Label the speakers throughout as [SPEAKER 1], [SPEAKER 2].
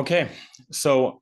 [SPEAKER 1] Okay, so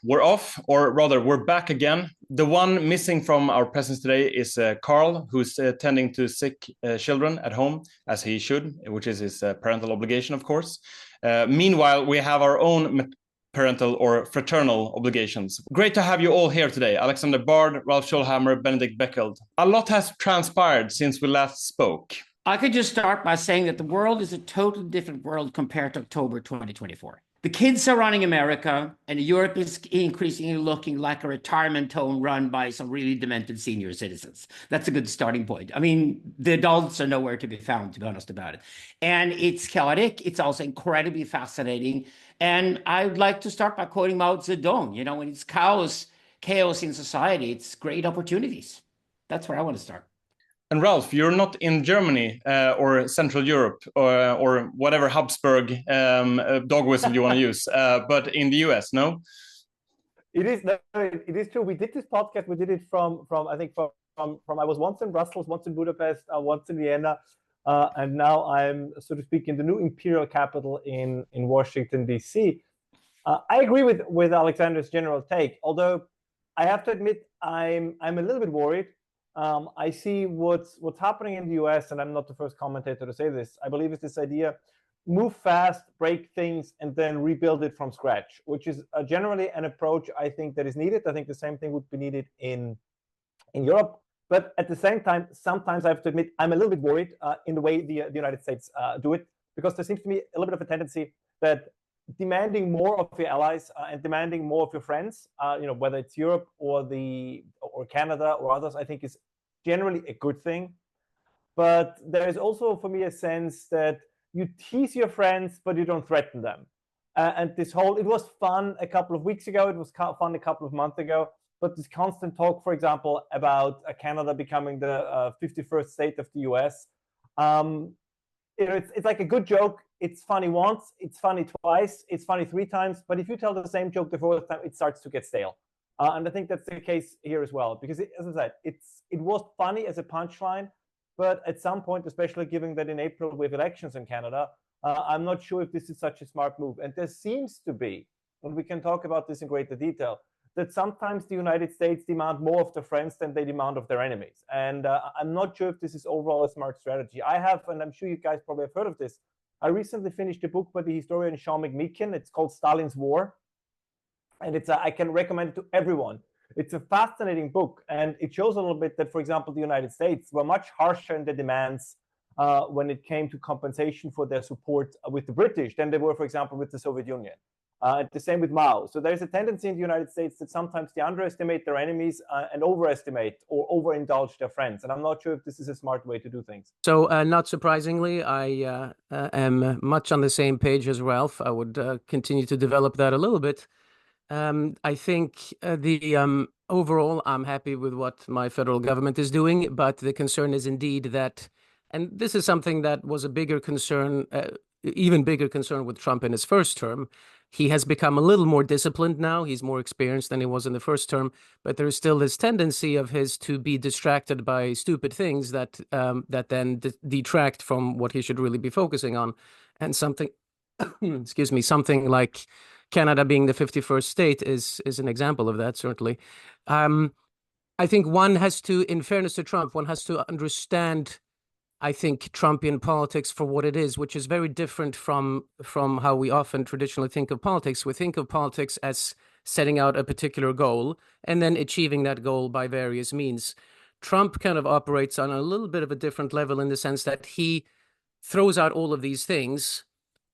[SPEAKER 1] we're off, or rather, we're back again. The one missing from our presence today is Carl, who's tending to sick children at home, as he should, which is his parental obligation, of course. Meanwhile, we have our own parental or fraternal obligations. Great to have you all here today. Alexander Bard, Ralph Schoellhammer, Benedict Beckeld. A lot has transpired since we last spoke.
[SPEAKER 2] I could just start by saying that the world is a totally different world compared to October 2024. The kids are running America, and Europe is increasingly looking like a retirement home run by some really demented senior citizens. That's a good starting point. I mean, the adults are nowhere to be found, to be honest about it. And it's chaotic. It's also incredibly fascinating. And I'd like to start by quoting Mao Zedong. You know, when it's chaos in society, it's great opportunities. That's where I want to start.
[SPEAKER 1] And Ralph, you're not in Germany or Central Europe or whatever Habsburg dog whistle you want to use, but in the US, no?
[SPEAKER 3] It is true. We did this podcast. We did it from I was once in Brussels, once in Budapest, once in Vienna, and now I'm, so to speak, in the new imperial capital in Washington D.C. I agree with Alexander's general take, although I have to admit I'm a little bit worried. I see what's happening in the US, and I'm not the first commentator to say this. I believe it's this idea: move fast, break things, and then rebuild it from scratch, which is generally an approach I think that is needed. I think the same thing would be needed in Europe. But at the same time, sometimes I have to admit I'm a little bit worried in the way the United States do it, because there seems to me a little bit of a tendency that demanding more of your allies and demanding more of your friends, whether it's Europe or Canada or others, I think is generally a good thing. But there is also, for me, a sense that you tease your friends, but you don't threaten them. And it was fun a couple of weeks ago. It was fun a couple of months ago. But this constant talk, for example, about Canada becoming the 51st state of the US, it's like a good joke. It's funny once, it's funny twice, it's funny three times. But if you tell the same joke the fourth time, it starts to get stale. And I think that's the case here as well, because as I said, it was funny as a punchline, but at some point, especially given that in April we have elections in Canada, I'm not sure if this is such a smart move. And there seems to be, and we can talk about this in greater detail, that sometimes the United States demand more of their friends than they demand of their enemies. And I'm not sure if this is overall a smart strategy. I have, and I'm sure you guys probably have heard of this, I recently finished a book by the historian Sean McMeekin. It's called Stalin's War. And I can recommend it to everyone. It's a fascinating book. And it shows a little bit that, for example, the United States were much harsher in their demands when it came to compensation for their support with the British than they were, for example, with the Soviet Union. The same with Mao. So there's a tendency in the United States that sometimes they underestimate their enemies and overestimate or overindulge their friends. And I'm not sure if this is a smart way to do things.
[SPEAKER 4] So not surprisingly, I am much on the same page as Ralph. I would continue to develop that a little bit. I think overall, I'm happy with what my federal government is doing. But the concern is indeed that, and this is something that was a bigger concern, even bigger concern with Trump in his first term. He has become a little more disciplined now. He's more experienced than he was in the first term, but there's still this tendency of his to be distracted by stupid things that then detract from what he should really be focusing on. And something, excuse me, something like Canada being the 51st state is an example of that, certainly. I think one has to, in fairness to Trump, one has to understand, I think, Trumpian politics for what it is, which is very different from how we often traditionally think of politics. We think of politics as setting out a particular goal and then achieving that goal by various means. Trump kind of operates on a little bit of a different level in the sense that he throws out all of these things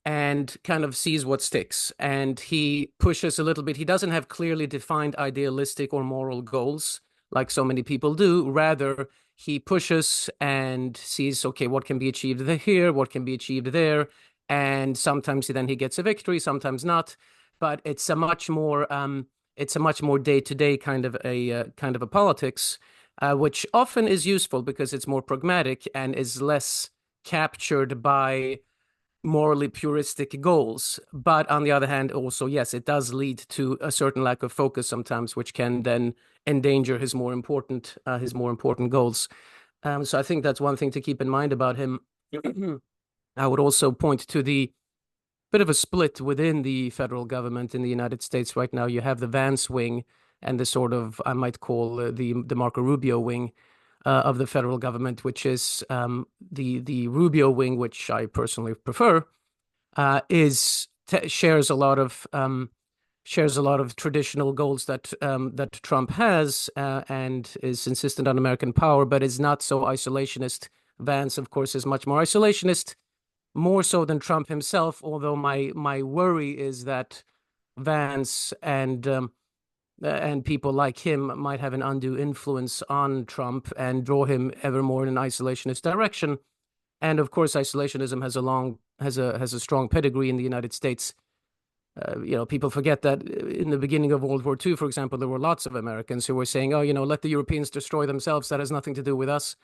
[SPEAKER 4] and kind of sees what sticks. And he pushes a little bit. He doesn't have clearly defined idealistic or moral goals like so many people do. Rather, he pushes and sees, okay, what can be achieved here, what can be achieved there, and sometimes then he gets a victory, sometimes not. But it's a much more day-to-day kind of a politics, which often is useful because it's more pragmatic and is less captured by morally puristic goals. But on the other hand, also, yes, it does lead to a certain lack of focus sometimes, which can then endanger his more important goals. So I think that's one thing to keep in mind about him. I would also point to the bit of a split within the federal government in the United States right now. You have the Vance wing and the sort of, I might call the Marco Rubio wing of the federal government, which is the Rubio wing, which I personally prefer, shares a lot of traditional goals that Trump has and is insistent on American power, but is not so isolationist. Vance, of course, is much more isolationist, more so than Trump himself. Although my worry is that Vance and people like him might have an undue influence on Trump and draw him ever more in an isolationist direction. And of course, isolationism has a strong pedigree in the United States. People forget that in the beginning of World War II, for example, there were lots of Americans who were saying, "Oh, let the Europeans destroy themselves. That has nothing to do with us."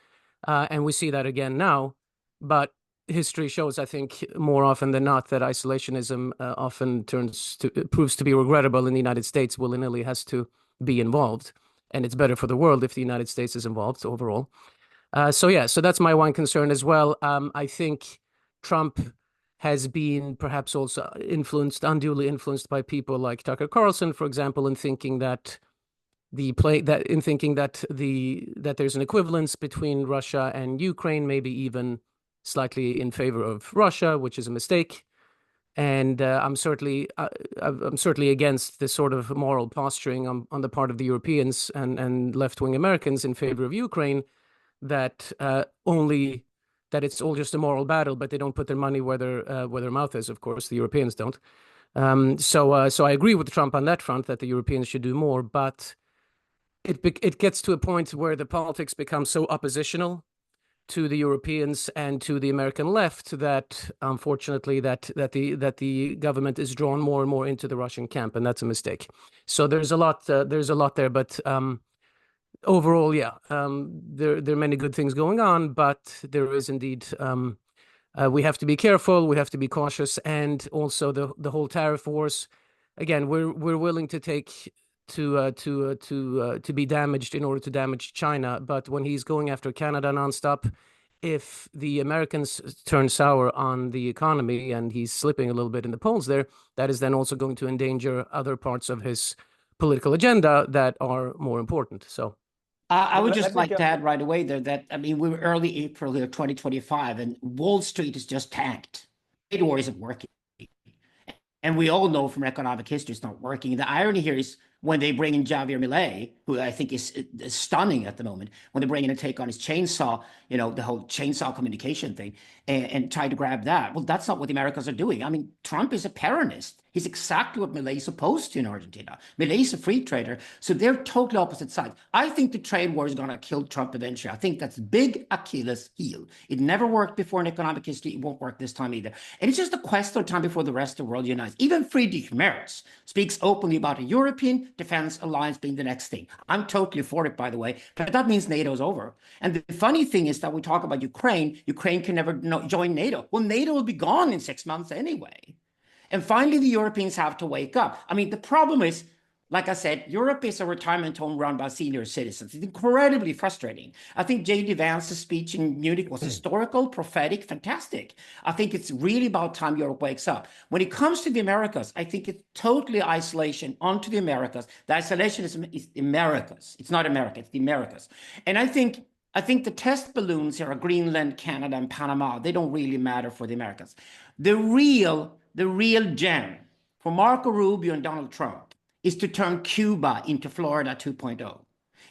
[SPEAKER 4] And we see that again now. But history shows, I think, more often than not, that isolationism often proves to be regrettable in the United States. Willy-nilly has to be involved, and it's better for the world if the United States is involved overall. So that's my one concern as well. I think Trump has been perhaps also unduly influenced by people like Tucker Carlson, for example, in thinking that there's an equivalence between Russia and Ukraine, maybe even slightly in favor of Russia, which is a mistake. And I'm certainly against this sort of moral posturing on the part of the Europeans and left-wing Americans in favor of Ukraine, that it's all just a moral battle, but they don't put their money where their mouth is. Of course, the Europeans don't. So I agree with Trump on that front that the Europeans should do more, but it gets to a point where the politics become so oppositional to the Europeans and to the American left that, unfortunately, that the government is drawn more and more into the Russian camp, and that's a mistake. So there's a lot there, but overall, there are many good things going on, but there is indeed we have to be careful, we have to be cautious, and also the whole tariff wars. Again, we're willing to be damaged in order to damage China, but when he's going after Canada nonstop, if the Americans turn sour on the economy and he's slipping a little bit in the polls there, that is then also going to endanger other parts of his political agenda that are more important. So
[SPEAKER 2] I would just like to add right away there that, we were early April here, 2025, and Wall Street is just tanked. Trade war isn't working. And we all know from economic history it's not working. The irony here is when they bring in Javier Milei, who I think is stunning at the moment, when they bring in and take on his chainsaw, the whole chainsaw communication thing, and try to grab that. Well, that's not what the Americans are doing. Trump is a Peronist. He's exactly what Milei is opposed to in Argentina. Milei is a free trader. So they're totally opposite sides. I think the trade war is going to kill Trump eventually. I think that's big Achilles' heel. It never worked before in economic history. It won't work this time either. And it's just a question of time before the rest of the world unites. Even Friedrich Merz speaks openly about a European defense alliance being the next thing. I'm totally for it, by the way, but that means NATO's over. And the funny thing is that we talk about Ukraine. Ukraine can never join NATO. Well, NATO will be gone in 6 months anyway. And finally, the Europeans have to wake up. The problem is, like I said, Europe is a retirement home run by senior citizens. It's incredibly frustrating. I think J.D. Vance's speech in Munich was historical, prophetic, fantastic. I think it's really about time Europe wakes up. When it comes to the Americas, I think it's totally isolation onto the Americas. The isolationism is the Americas. It's not America, it's the Americas. And I think the test balloons here are Greenland, Canada, and Panama. They don't really matter for the Americans. The real gem for Marco Rubio and Donald Trump is to turn Cuba into Florida 2.0,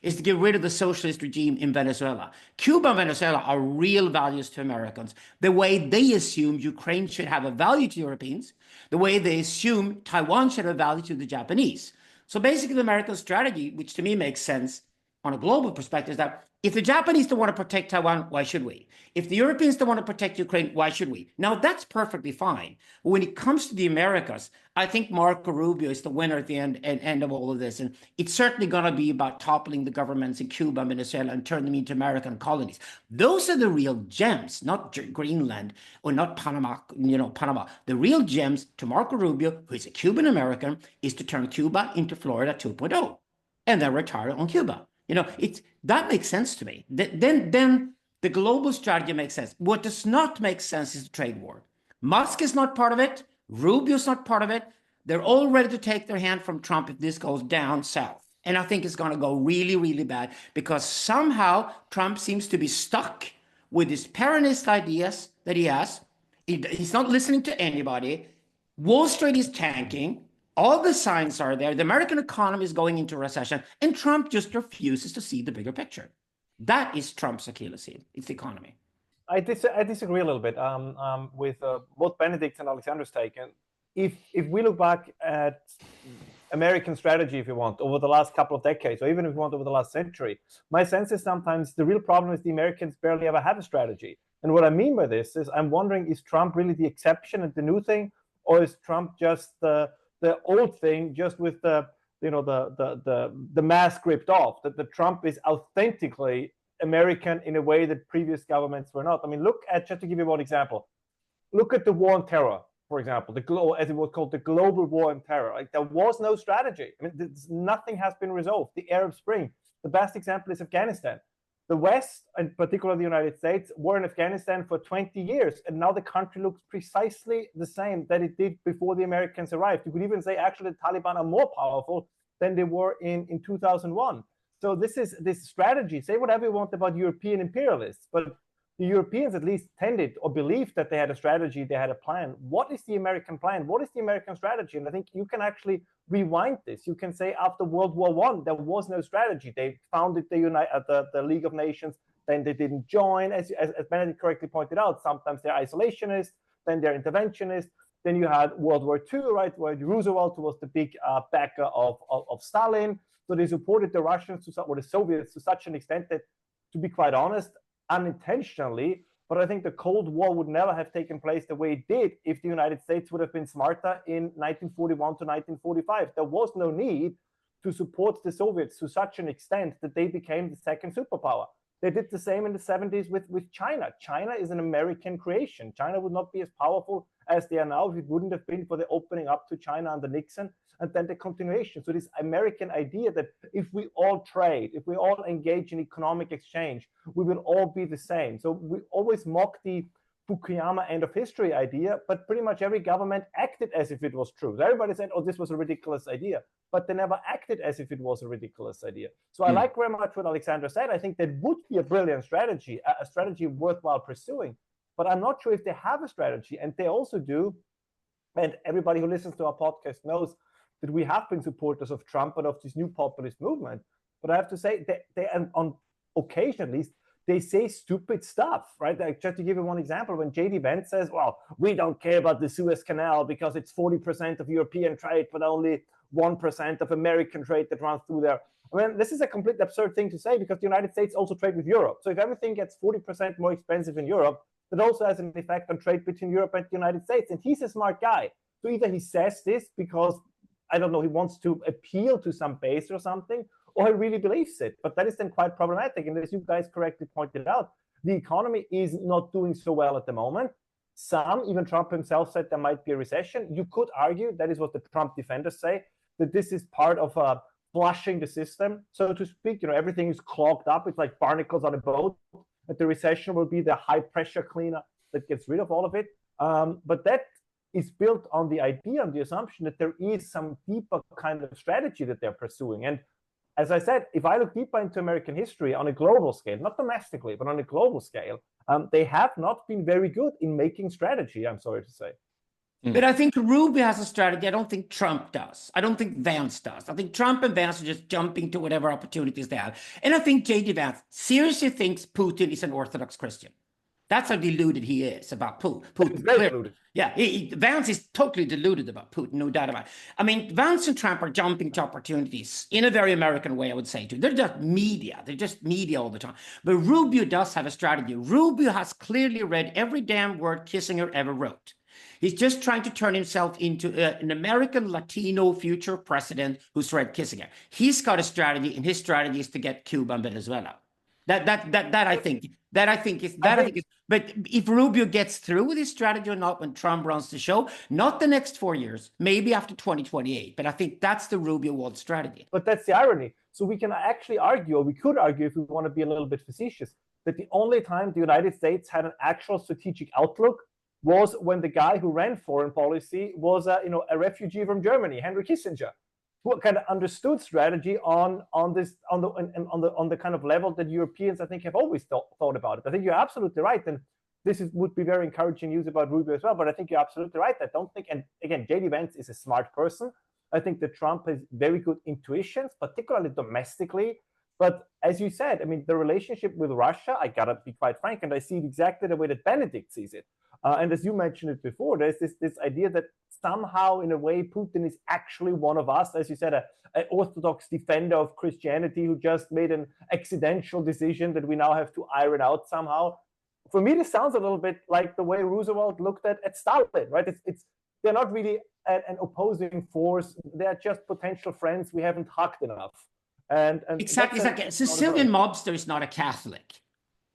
[SPEAKER 2] is to get rid of the socialist regime in Venezuela. Cuba and Venezuela are real values to Americans. The way they assume Ukraine should have a value to Europeans, the way they assume Taiwan should have a value to the Japanese. So basically the American strategy, which to me makes sense on a global perspective, is that if the Japanese don't want to protect Taiwan, why should we? If the Europeans don't want to protect Ukraine, why should we? Now, that's perfectly fine. But when it comes to the Americas, I think Marco Rubio is the winner at the end of all of this. And it's certainly going to be about toppling the governments in Cuba and Venezuela and turning them into American colonies. Those are the real gems, not Greenland or not Panama, Panama. The real gems to Marco Rubio, who is a Cuban American, is to turn Cuba into Florida 2.0 and then retire on Cuba. That makes sense to me. Then the global strategy makes sense. What does not make sense is the trade war. Musk is not part of it. Rubio's not part of it. They're all ready to take their hand from Trump if this goes down south. And I think it's going to go really, really bad because somehow Trump seems to be stuck with his Peronist ideas that he has. He's not listening to anybody. Wall Street is tanking. All the signs are there. The American economy is going into recession, and Trump just refuses to see the bigger picture. That is Trump's Achilles heel. It's the economy.
[SPEAKER 3] I disagree a little bit with both Benedict's and Alexander's take. And if we look back at American strategy, if you want, over the last couple of decades, or even if you want over the last century, my sense is sometimes the real problem is the Americans barely ever have a strategy. And what I mean by this is I'm wondering, is Trump really the exception and the new thing, or is Trump just the old thing, just with the mask ripped off? That the Trump is authentically American in a way that previous governments were not. I mean, look at, just to give you one example, look at the war on terror, for example, as it was called, the global war on terror. Like, there was no strategy. I mean, nothing has been resolved. The Arab Spring, the best example is Afghanistan. The West, and particularly the United States, were in Afghanistan for 20 years, and now the country looks precisely the same that it did before the Americans arrived. You could even say actually the Taliban are more powerful than they were in 2001. So this strategy, say whatever you want about European imperialists, but the Europeans at least tended or believed that they had a strategy, they had a plan. What is the American plan? What is the American strategy? And I think you can actually rewind this. You can say after World War I, there was no strategy. They founded the League of Nations, then they didn't join. As Benedict correctly pointed out, sometimes they're isolationists, then they're interventionists. Then you had World War II, right, where Roosevelt was the big backer of Stalin. So they supported the Russians or the Soviets to such an extent that, to be quite honest, unintentionally, but I think the Cold War would never have taken place the way it did if the United States would have been smarter in 1941 to 1945. There was no need to support the Soviets to such an extent that they became the second superpower. They did the same in the 70s with China. China is an American creation. China would not be as powerful as they are now if it wouldn't have been for the opening up to China under Nixon and then the continuation. So this American idea that if we all trade, if we all engage in economic exchange, we will all be the same. So we always mock the Fukuyama end of history idea, but pretty much every government acted as if it was true. So everybody said, oh, this was a ridiculous idea, but they never acted as if it was a ridiculous idea. So I like very much what Alexander said. I think that would be a brilliant strategy, a strategy worthwhile pursuing, but I'm not sure if they have a strategy. And they also do, and everybody who listens to our podcast knows that we have been supporters of Trump and of this new populist movement. But I have to say that they, on occasion at least, they say stupid stuff, right? Like, just to give you one example, when J.D. Vance says, well, we don't care about the Suez Canal because it's 40% of European trade, but only 1% of American trade that runs through there. I mean, this is a completely absurd thing to say because the United States also trade with Europe. So if everything gets 40% more expensive in Europe, that also has an effect on trade between Europe and the United States. And he's a smart guy. So either he says this because, I don't know, he wants to appeal to some base or something, or he really believes it. But that is then quite problematic. And as you guys correctly pointed out, the economy is not doing so well at the moment. Some, even Trump himself, said there might be a recession. You could argue, that is what the Trump defenders say, that this is part of flushing the system, so to speak. You know, everything is clogged up. It's like barnacles on a boat. That the recession will be the high pressure cleaner that gets rid of all of it. But that is built on the idea, on the assumption that there is some deeper kind of strategy that they're pursuing. And as I said, if I look deeper into American history on a global scale, not domestically, but on a global scale, they have not been very good in making strategy, I'm sorry to say.
[SPEAKER 2] But I think Rubio has a strategy. I don't think Trump does. I don't think Vance does. I think Trump and Vance are just jumping to whatever opportunities they have. And I think J.D. Vance seriously thinks Putin is an Orthodox Christian. That's how deluded he is about Putin.
[SPEAKER 3] Very deluded.
[SPEAKER 2] Yeah, Vance is totally deluded about Putin, no doubt about it. I mean, Vance and Trump are jumping to opportunities in a very American way, I would say, too. They're just media. They're just media all the time. But Rubio does have a strategy. Rubio has clearly read every damn word Kissinger ever wrote. He's just trying to turn himself into an American Latino future president who's read Kissinger. He's got a strategy, and his strategy is to get Cuba and Venezuela. That I think is. But if Rubio gets through with his strategy or not when Trump runs the show, not the next 4 years, maybe after 2028. But I think that's the Rubio world strategy.
[SPEAKER 3] But that's the irony. So we can actually argue, or we could argue if we want to be a little bit facetious, that the only time the United States had an actual strategic outlook was when the guy who ran foreign policy was a refugee from Germany, Henry Kissinger, who kind of understood strategy on the kind of level that Europeans, I think, have always thought about it. I think you're absolutely right, and would be very encouraging news about Rubio as well. But I think you're absolutely right. I don't think, and again, JD Vance is a smart person. I think that Trump has very good intuitions, particularly domestically. But as you said, I mean, the relationship with Russia, I gotta be quite frank, and I see it exactly the way that Benedict sees it. And as you mentioned it before, there's this idea that somehow, in a way, Putin is actually one of us, as you said, an orthodox defender of Christianity who just made an accidental decision that we now have to iron out somehow. For me, this sounds a little bit like the way Roosevelt looked at Stalin, right? They're not really an opposing force. They're just potential friends we haven't hugged enough. And
[SPEAKER 2] exactly. A Sicilian mobster is not a Catholic.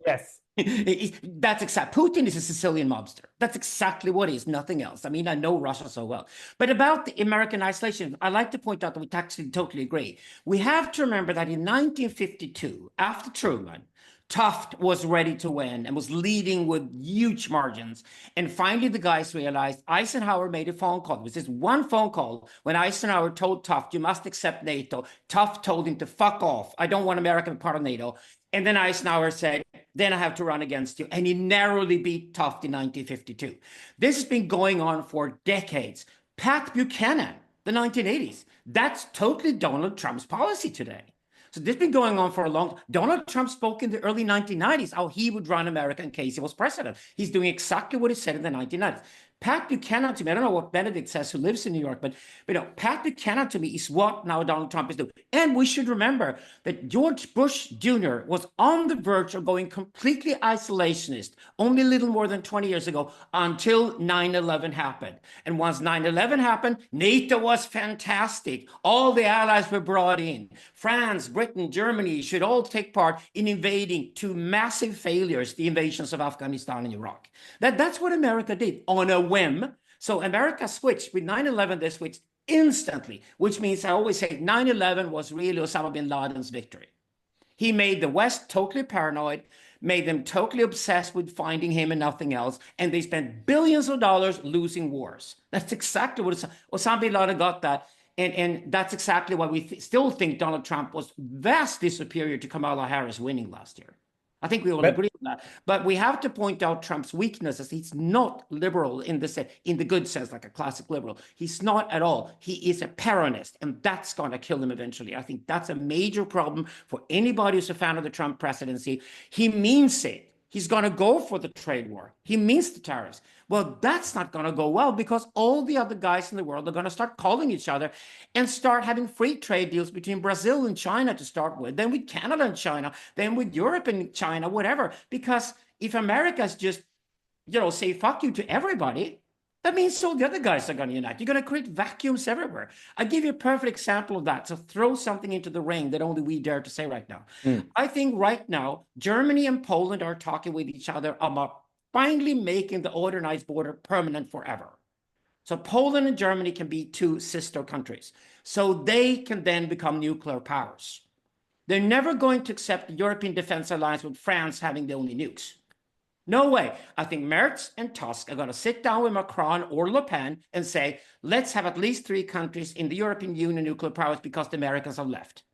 [SPEAKER 3] Yes.
[SPEAKER 2] That's exactly. Putin is a Sicilian mobster. That's exactly what he is, nothing else. I mean, I know Russia so well. But about the American isolation, I like to point out that we actually totally agree. We have to remember that in 1952, after Truman, Taft was ready to win and was leading with huge margins. And finally, the guys realized Eisenhower made a phone call. It was just one phone call when Eisenhower told Taft, you must accept NATO. Taft told him to fuck off. I don't want America to be part of NATO. And then Eisenhower said, then I have to run against you. And he narrowly beat Taft in 1952. This has been going on for decades. Pat Buchanan, the 1980s, that's totally Donald Trump's policy today. So this has been going on for a long time. Donald Trump spoke in the early 1990s how he would run America in case he was president. He's doing exactly what he said in the 1990s. Pat Buchanan to me, I don't know what Benedict says, who lives in New York, but Pat Buchanan to me is what now Donald Trump is doing. And we should remember that George Bush Jr. was on the verge of going completely isolationist only a little more than 20 years ago until 9/11 happened. And once 9/11 happened, NATO was fantastic. All the allies were brought in. France, Britain, Germany should all take part in invading two massive failures, the invasions of Afghanistan and Iraq. That's what America did on a whim. So America switched with 9/11, they switched instantly, which means I always say 9/11 was really Osama bin Laden's victory. He made the West totally paranoid, made them totally obsessed with finding him and nothing else, and they spent billions of dollars losing wars. That's exactly what Osama bin Laden got that. And that's exactly why we still think Donald Trump was vastly superior to Kamala Harris winning last year. I think we all agree on that. But we have to point out Trump's weaknesses. He's not liberal in the good sense, like a classic liberal. He's not at all. He is a Peronist, and that's going to kill him eventually. I think that's a major problem for anybody who's a fan of the Trump presidency. He means it. He's going to go for the trade war. He means the tariffs. Well, that's not going to go well because all the other guys in the world are going to start calling each other and start having free trade deals between Brazil and China to start with, then with Canada and China, then with Europe and China, whatever. Because if America's just, say fuck you to everybody, that means all the other guys are going to unite. You're going to create vacuums everywhere. I'll give you a perfect example of that. So throw something into the ring that only we dare to say right now. I think right now, Germany and Poland are talking with each other about finally making the organized border permanent forever. So Poland and Germany can be two sister countries. So they can then become nuclear powers. They're never going to accept the European Defense Alliance with France having the only nukes. No way. I think Merz and Tusk are going to sit down with Macron or Le Pen and say, let's have at least 3 countries in the European Union nuclear powers because the Americans have left.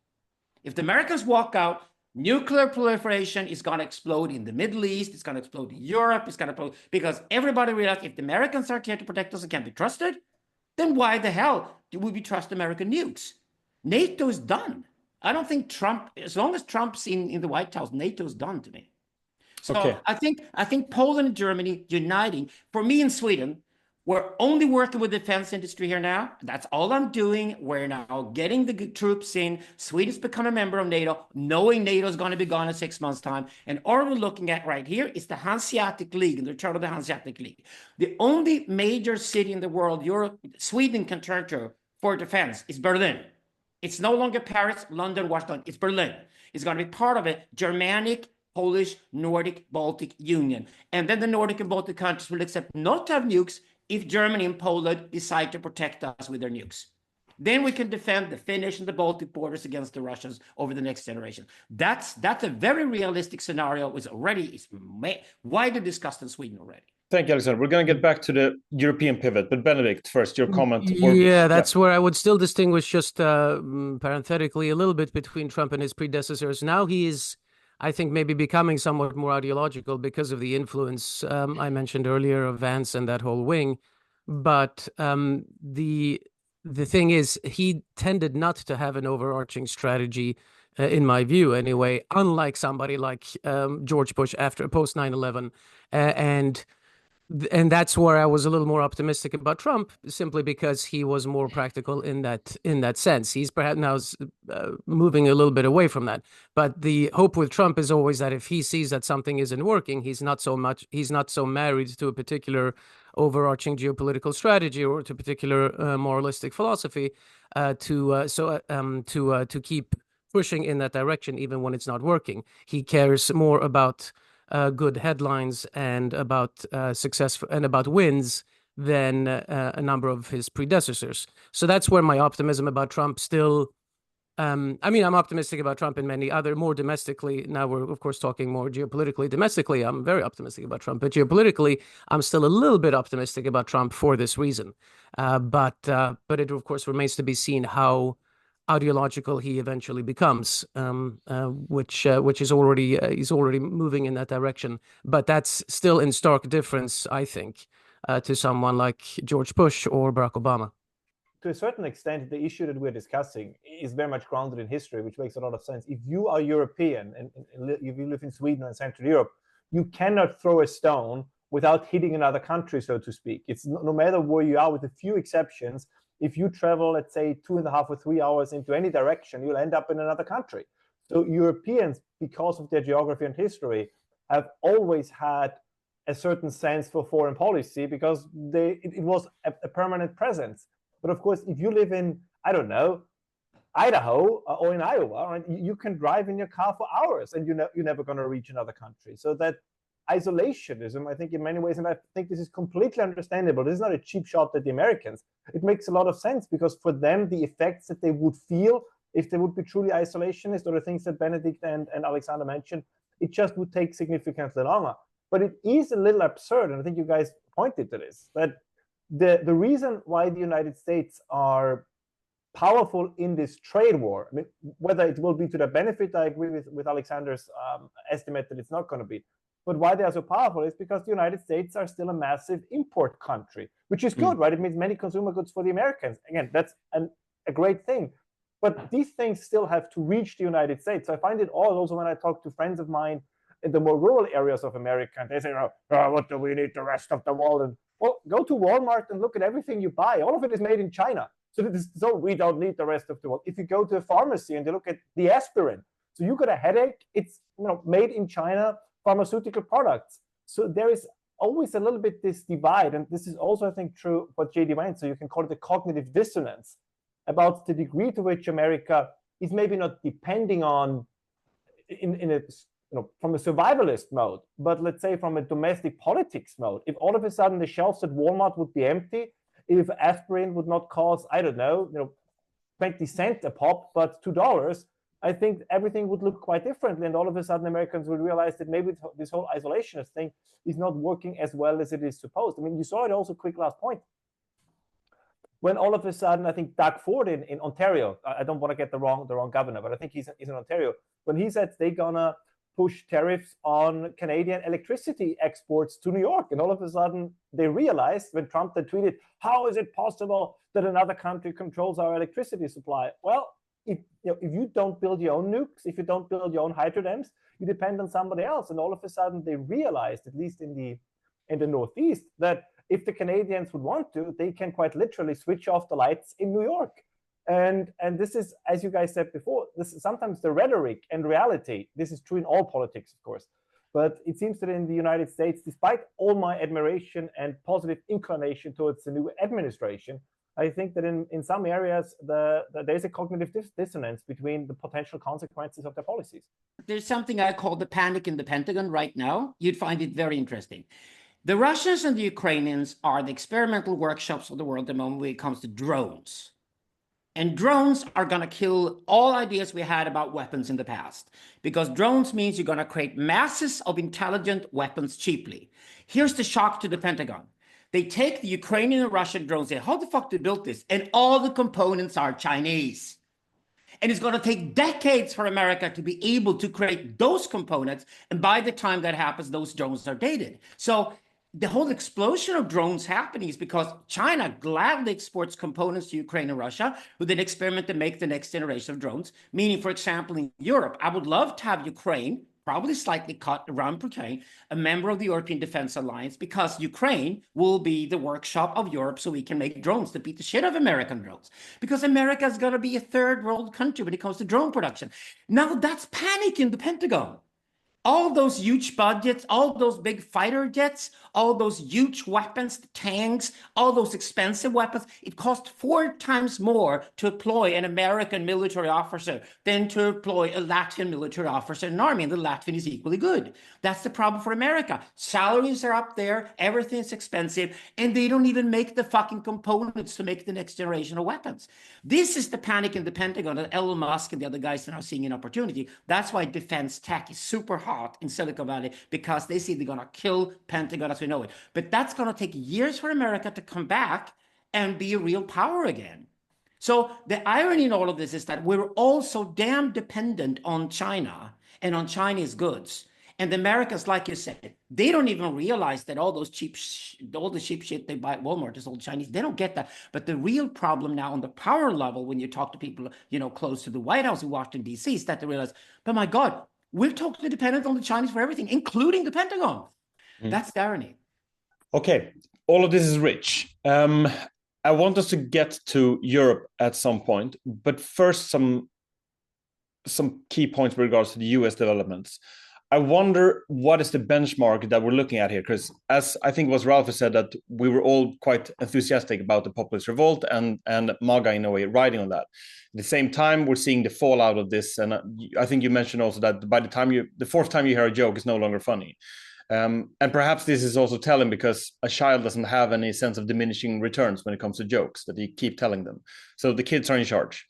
[SPEAKER 2] If the Americans walk out, nuclear proliferation is going to explode in the Middle East. It's going to explode in Europe. It's going to explode because everybody realizes if the Americans aren't here to protect us and can't be trusted, then why the hell would we trust American nukes? NATO is done. I don't think Trump, as long as Trump's in the White House, NATO is done to me. So okay. I think Poland and Germany uniting, for me in Sweden, we're only working with the defense industry here now. That's all I'm doing. We're now getting the troops in. Sweden's become a member of NATO, knowing NATO is going to be gone in 6 months' time. And all we're looking at right here is the Hanseatic League and the return of the Hanseatic League. The only major city in the world Sweden can turn to for defense is Berlin. It's no longer Paris, London, Washington. It's Berlin. It's going to be part of a Germanic, Polish, Nordic, Baltic Union. And then the Nordic and Baltic countries will accept not to have nukes if Germany and Poland decide to protect us with their nukes. Then we can defend the Finnish and the Baltic borders against the Russians over the next generation. That's a very realistic scenario. It's widely discussed in Sweden already.
[SPEAKER 1] Thank you, Alexander. We're going to get back to the European pivot, but Benedict, first, your comment.
[SPEAKER 4] Yeah, that's where I would still distinguish, just parenthetically, a little bit between Trump and his predecessors. Now he is, I think, maybe becoming somewhat more ideological because of the influence I mentioned earlier of Vance and that whole wing. But the thing is, he tended not to have an overarching strategy, in my view anyway, unlike somebody like George Bush after post 9/11. And that's where I was a little more optimistic about Trump, simply because he was more practical in that sense. He's perhaps now moving a little bit away from that. But the hope with Trump is always that if he sees that something isn't working, he's not so married to a particular overarching geopolitical strategy or to a particular moralistic philosophy to keep pushing in that direction, even when it's not working. He cares more about good headlines and about success and about wins than a number of his predecessors. So that's where my optimism about Trump still. I'm optimistic about Trump in many other, more domestically. Now we're, of course, talking more geopolitically. Domestically, I'm very optimistic about Trump. But geopolitically, I'm still a little bit optimistic about Trump for this reason. But it, of course, remains to be seen how ideological he eventually becomes, which is already he's already moving in that direction. But that's still in stark difference, I think, to someone like George Bush or Barack Obama.
[SPEAKER 3] To a certain extent, the issue that we're discussing is very much grounded in history, which makes a lot of sense. If you are European and if you live in Sweden and Central Europe, you cannot throw a stone without hitting another country, so to speak. It's no matter where you are, with a few exceptions. If you travel, let's say, 2.5 or 3 hours into any direction, you'll end up in another country. So Europeans, because of their geography and history, have always had a certain sense for foreign policy because it was a permanent presence. But of course, if you live in, I don't know, Idaho or in Iowa, right, you can drive in your car for hours and you're never going to reach another country. So that isolationism, I think in many ways, and I think this is completely understandable. This is not a cheap shot at the Americans. It makes a lot of sense because for them, the effects that they would feel if they would be truly isolationist, or the things that Benedict and Alexander mentioned, it just would take significantly longer. But it is a little absurd, and I think you guys pointed to this, that the reason why the United States are powerful in this trade war, I mean, whether it will be to their benefit, I agree with Alexander's estimate that it's not going to be, but why they are so powerful is because the United States are still a massive import country, which is good, right? It means many consumer goods for the Americans. Again, that's a great thing. But these things still have to reach the United States. So I find it odd also when I talk to friends of mine in the more rural areas of America, and they say, what do we need the rest of the world? And well, go to Walmart and look at everything you buy. All of it is made in China. So we don't need the rest of the world. If you go to a pharmacy and you look at the aspirin, so you got a headache, it's made in China, pharmaceutical products. So there is always a little bit this divide, and this is also, I think, true what JD meant. So you can call it the cognitive dissonance about the degree to which America is maybe not depending on from a survivalist mode, but let's say from a domestic politics mode. If all of a sudden the shelves at Walmart would be empty, if aspirin would not cost, I don't know, 20 cents a pop, but $2, I think everything would look quite differently. And all of a sudden Americans would realize that maybe this whole isolationist thing is not working as well as it is supposed. I mean, you saw it also, quick last point. When all of a sudden, I think Doug Ford in Ontario, I don't want to get the wrong governor, but I think he's in Ontario, when he said they're gonna push tariffs on Canadian electricity exports to New York. And all of a sudden they realized when Trump had tweeted, how is it possible that another country controls our electricity supply? Well, if you don't build your own nukes, if you don't build your own hydro dams, you depend on somebody else. And all of a sudden they realized, at least in the Northeast, that if the Canadians would want to, they can quite literally switch off the lights in New York. And this is, as you guys said before, this is sometimes the rhetoric and reality. This is true in all politics, of course. But it seems that in the United States, despite all my admiration and positive inclination towards the new administration, I think that in some areas, there's a cognitive dissonance between the potential consequences of their policies.
[SPEAKER 2] There's something I call the panic in the Pentagon right now. You'd find it very interesting. The Russians and the Ukrainians are the experimental workshops of the world at the moment when it comes to drones. And drones are going to kill all ideas we had about weapons in the past, because drones means you're going to create masses of intelligent weapons cheaply. Here's the shock to the Pentagon. They take the Ukrainian and Russian drones, say, how the fuck they built this? And all the components are Chinese. And it's going to take decades for America to be able to create those components. And by the time that happens, those drones are dated. So the whole explosion of drones happening is because China gladly exports components to Ukraine and Russia, who then experiment to make the next generation of drones. Meaning, for example, in Europe, I would love to have Ukraine, probably slightly cut around Ukraine, a member of the European Defense Alliance, because Ukraine will be the workshop of Europe so we can make drones to beat the shit out of American drones. Because America is going to be a third world country when it comes to drone production. Now that's panic in the Pentagon. All those huge budgets, all those big fighter jets, all those huge weapons, tanks, all those expensive weapons, it costs 4 times more to employ an American military officer than to employ a Latvian military officer in an army, and the Latvian is equally good. That's the problem for America. Salaries are up there, everything is expensive, and they don't even make the fucking components to make the next generation of weapons. This is the panic in the Pentagon that Elon Musk and the other guys are now seeing an opportunity. That's why defense tech is super hot in Silicon Valley, because they see they're going to kill Pentagon as we know it. But that's going to take years for America to come back and be a real power again. So the irony in all of this is that we're all so damn dependent on China and on Chinese goods. And the Americans, like you said, they don't even realize that all the cheap shit they buy at Walmart is all Chinese. They don't get that. But the real problem now on the power level, when you talk to people, close to the White House in Washington, D.C., is that they realize, but my God, we're totally dependent on the Chinese for everything, including the Pentagon. That's the irony.
[SPEAKER 1] Okay, all of this is rich. I want us to get to Europe at some point, but first some key points with regards to the US developments. I wonder what is the benchmark that we're looking at here, because as I think it was Ralph who said that we were all quite enthusiastic about the populist revolt and MAGA in a way riding on that. At the same time, we're seeing the fallout of this, and I think you mentioned also that by the fourth time you hear a joke, it's no longer funny. And perhaps this is also telling because a child doesn't have any sense of diminishing returns when it comes to jokes that you keep telling them. So the kids are in charge.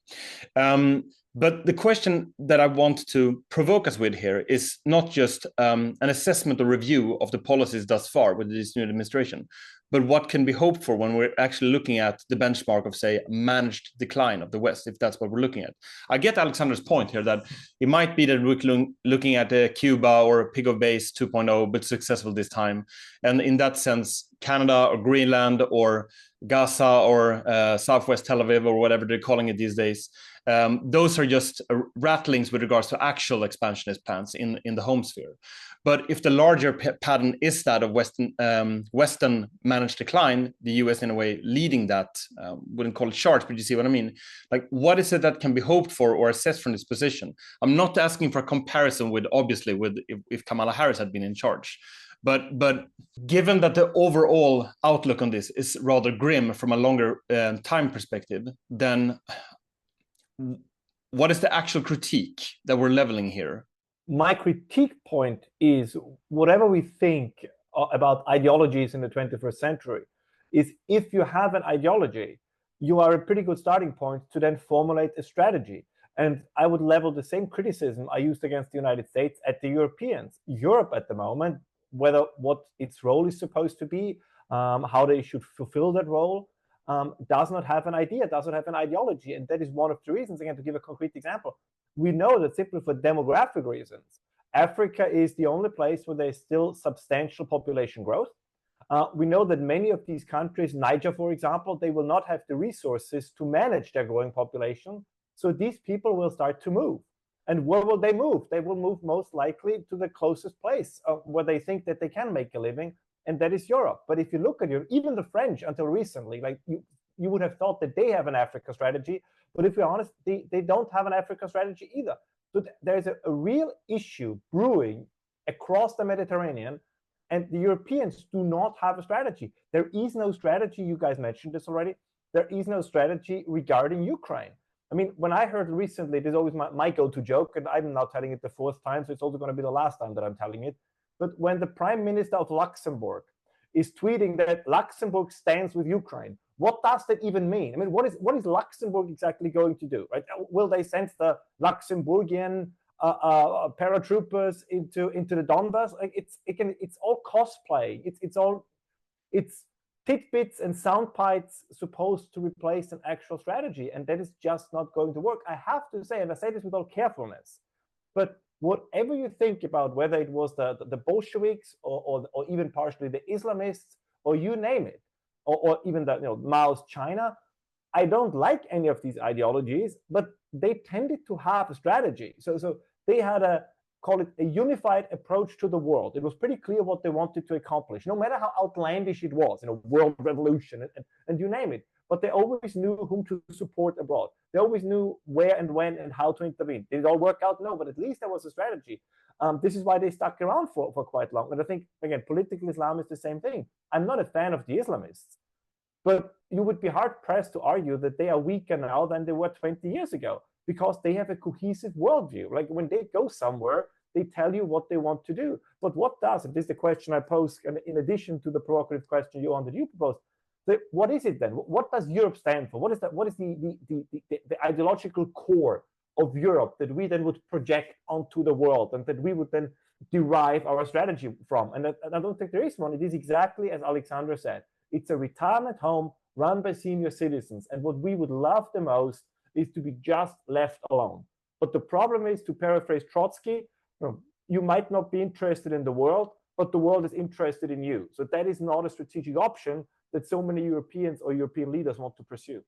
[SPEAKER 1] But the question that I want to provoke us with here is not just an assessment or review of the policies thus far with this new administration, but what can be hoped for when we're actually looking at the benchmark of, say, managed decline of the West, if that's what we're looking at. I get Alexander's point here that it might be that we're looking at Cuba or Pig of Base 2.0, but successful this time. And in that sense, Canada or Greenland or Gaza or Southwest Tel Aviv or whatever they're calling it these days, those are just rattlings with regards to actual expansionist plans in the home sphere. But if the larger pattern is that of Western managed decline, the US in a way leading that, wouldn't call it charge, but you see what I mean? Like, what is it that can be hoped for or assessed from this position? I'm not asking for a comparison with, obviously, with if Kamala Harris had been in charge. But given that the overall outlook on this is rather grim from a longer time perspective, then what is the actual critique that we're leveling here?
[SPEAKER 3] My critique point is whatever we think about ideologies in the 21st century is if you have an ideology, you are a pretty good starting point to then formulate a strategy. And I would level the same criticism I used against the United States at the Europeans. Europe at the moment, whether what its role is supposed to be, how they should fulfill that role, does not have an idea, does not have an ideology. And that is one of the reasons, again, to give a concrete example. We know that simply for demographic reasons, Africa is the only place where there's still substantial population growth. We know that many of these countries, Niger, for example, they will not have the resources to manage their growing population. So these people will start to move. And where will they move? They will move most likely to the closest place where they think that they can make a living, and that is Europe. But if you look at Europe, even the French until recently, like you would have thought that they have an Africa strategy. But if we're honest, they don't have an Africa strategy either. So there's a real issue brewing across the Mediterranean, and the Europeans do not have a strategy. There is no strategy. You guys mentioned this already. There is no strategy regarding Ukraine. I mean, when I heard recently, there's always my go-to joke, and I'm now telling it the fourth time, so it's also going to be the last time that I'm telling it. But when the Prime Minister of Luxembourg is tweeting that Luxembourg stands with Ukraine, what does that even mean? I mean, what is Luxembourg exactly going to do, right? Will they send the Luxembourgian paratroopers into the Donbass? Like it's all cosplay. It's tidbits and sound bites supposed to replace an actual strategy, and that is just not going to work. I have to say, and I say this with all carefulness, but whatever you think about whether it was the Bolsheviks or even partially the Islamists or you name it, or even the Mao's China, I don't like any of these ideologies, but they tended to have a strategy. So they had call it a unified approach to the world. It was pretty clear what they wanted to accomplish, no matter how outlandish it was, world revolution and you name it. But they always knew whom to support abroad. They always knew where and when and how to intervene. Did it all work out? No, but at least there was a strategy. This is why they stuck around for quite long. And I think, again, political Islam is the same thing. I'm not a fan of the Islamists, but you would be hard-pressed to argue that they are weaker now than they were 20 years ago, because they have a cohesive worldview. Like when they go somewhere, they tell you what they want to do. But what does, and this is the question I pose, in addition to the provocative question, Johan, that you proposed, what is it then? What does Europe stand for? What is that? What is the ideological core of Europe that we then would project onto the world and that we would then derive our strategy from? And I don't think there is one. It is exactly as Alexandra said. It's a retirement home run by senior citizens. And what we would love the most is to be just left alone. But the problem is, to paraphrase Trotsky, you might not be interested in the world, but the world is interested in you. So that is not a strategic option that so many Europeans or European leaders want to pursue.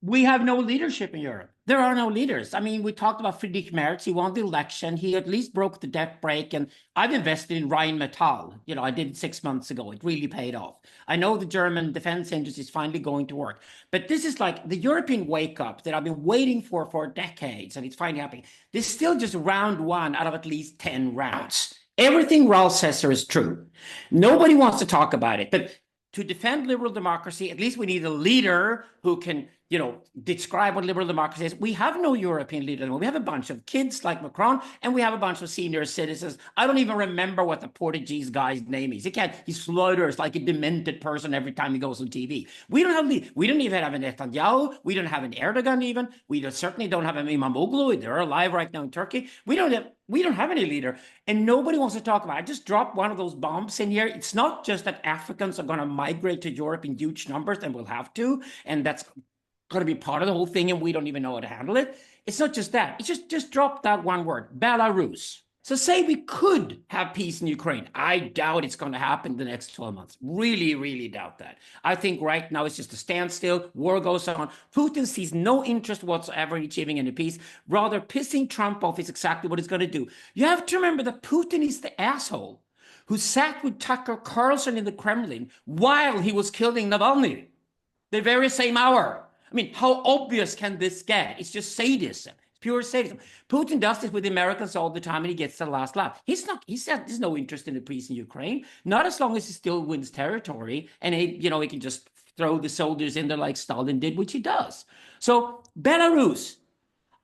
[SPEAKER 2] We have no leadership in Europe. There are no leaders. I mean, we talked about Friedrich Merz. He won the election. He at least broke the debt break. And I've invested in Rheinmetall. I did it 6 months ago. It really paid off. I know the German defense industry is finally going to work. But this is like the European wake up that I've been waiting for decades. And it's finally happening. This is still just round one out of at least 10 rounds. Everything Raul says is true. Nobody wants to talk about it. But to defend liberal democracy, at least we need a leader who can, describe what liberal democracy is. We have no European leader. We have a bunch of kids like Macron, and we have a bunch of senior citizens. I don't even remember what the Portuguese guy's name is. He slaughters like a demented person every time he goes on TV. We don't even have an Netanyahu. We don't have an Erdogan even. We certainly don't have an Imamoglu. They're alive right now in Turkey. We don't have any leader, and nobody wants to talk about it. I just dropped one of those bombs in here. It's not just that Africans are going to migrate to Europe in huge numbers, and we'll have to, and that's going to be part of the whole thing, and we don't even know how to handle it. It's not just that. It's just drop that one word, Belarus. So say we could have peace in Ukraine. I doubt it's going to happen in the next 12 months. Really, really doubt that. I think right now it's just a standstill. War goes on. Putin sees no interest whatsoever in achieving any peace. Rather, pissing Trump off is exactly what he's going to do. You have to remember that Putin is the asshole who sat with Tucker Carlson in the Kremlin while he was killing Navalny, the very same hour. I mean, how obvious can this get? It's just sadism. It's pure sadism. Putin does this with the Americans all the time, and he gets the last laugh. He said there's no interest in the peace in Ukraine, not as long as he still wins territory, and he can just throw the soldiers in there like Stalin did, which he does. So Belarus,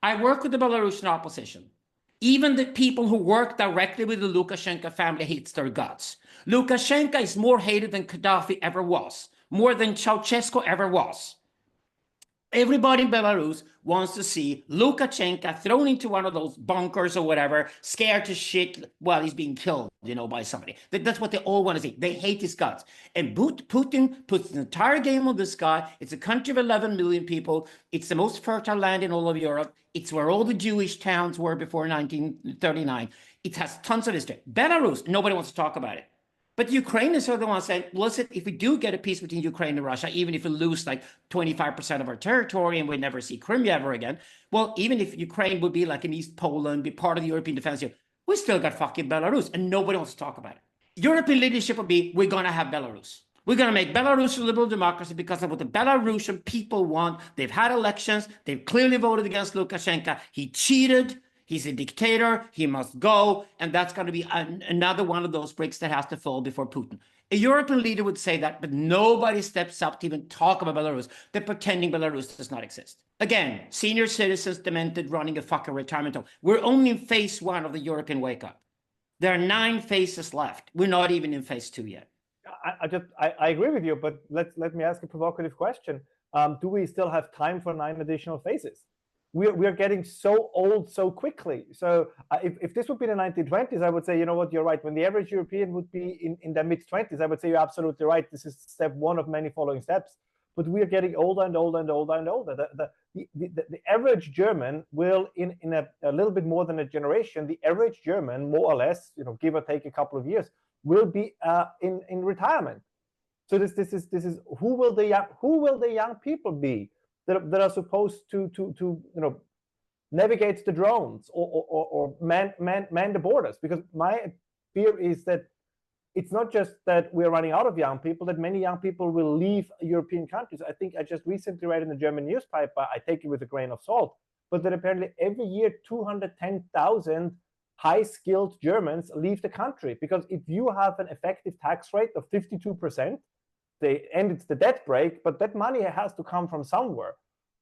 [SPEAKER 2] I work with the Belarusian opposition. Even the people who work directly with the Lukashenko family hates their guts. Lukashenko is more hated than Gaddafi ever was, more than Ceausescu ever was. Everybody in Belarus wants to see Lukashenko thrown into one of those bunkers or whatever, scared to shit while he's being killed, by somebody. That's what they all want to see. They hate his guts. And Putin puts the entire game on this guy. It's a country of 11 million people. It's the most fertile land in all of Europe. It's where all the Jewish towns were before 1939. It has tons of history. Belarus, nobody wants to talk about it. But Ukrainians are the ones saying, listen, if we do get a peace between Ukraine and Russia, even if we lose like 25% of our territory and we never see Crimea ever again, well, even if Ukraine would be like in East Poland, be part of the European defense, we still got fucking Belarus, and nobody wants to talk about it. European leadership would be, we're going to have Belarus. We're going to make Belarus a liberal democracy because of what the Belarusian people want. They've had elections. They've clearly voted against Lukashenko. He cheated. He's a dictator. He must go. And that's going to be another one of those bricks that has to fall before Putin. A European leader would say that, but nobody steps up to even talk about Belarus. They're pretending Belarus does not exist. Again, senior citizens demented running a fucking retirement home. We're only in phase 1 of the European wake-up. There are 9 phases left. We're not even in phase 2 yet.
[SPEAKER 3] I agree with you, but let me ask a provocative question. do we still have time for 9 additional phases? We are getting so old so quickly. So if this would be the 1920s, I would say, you know what, you're right. When the average European would be in their mid-20s, I would say you're absolutely right. This is step one of many following steps. But we are getting older and older and older and older. The average German will, in a little bit more than a generation, the average German, more or less, you know, give or take a couple of years, will be in retirement. So this is who will the young people be that are supposed to you know, navigate the drones or man the borders? Because my fear is that it's not just that we're running out of young people, that many young people will leave European countries. I think I just recently read in the German newspaper, I take it with a grain of salt, but that apparently every year 210,000 high-skilled Germans leave the country. Because if you have an effective tax rate of 52%, and it's the debt break, but that money has to come from somewhere.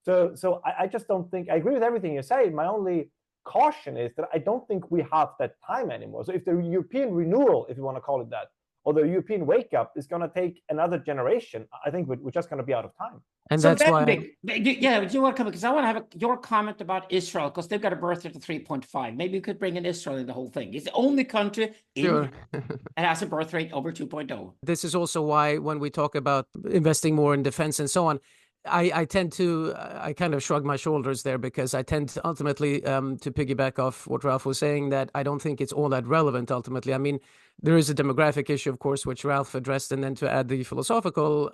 [SPEAKER 3] So I just don't think, I agree with everything you say. My only caution is that I don't think we have that time anymore. So if the European renewal, if you want to call it that, or the European wake up is going to take another generation, I think we're just going to be out of time.
[SPEAKER 4] And
[SPEAKER 2] So
[SPEAKER 4] that's why,
[SPEAKER 2] yeah, you want to come, because I want to have your comment about Israel, because they've got a birth rate of 3.5. Maybe you could bring in Israel in the whole thing. It's the only country
[SPEAKER 4] sure.
[SPEAKER 2] that has a birth rate over 2.0.
[SPEAKER 4] This is also why when we talk about investing more in defense and so on, I tend to, I kind of shrug my shoulders there, because I tend to ultimately to piggyback off what Ralph was saying, that I don't think it's all that relevant ultimately. I mean, there is a demographic issue, of course, which Ralph addressed, and then to add the philosophical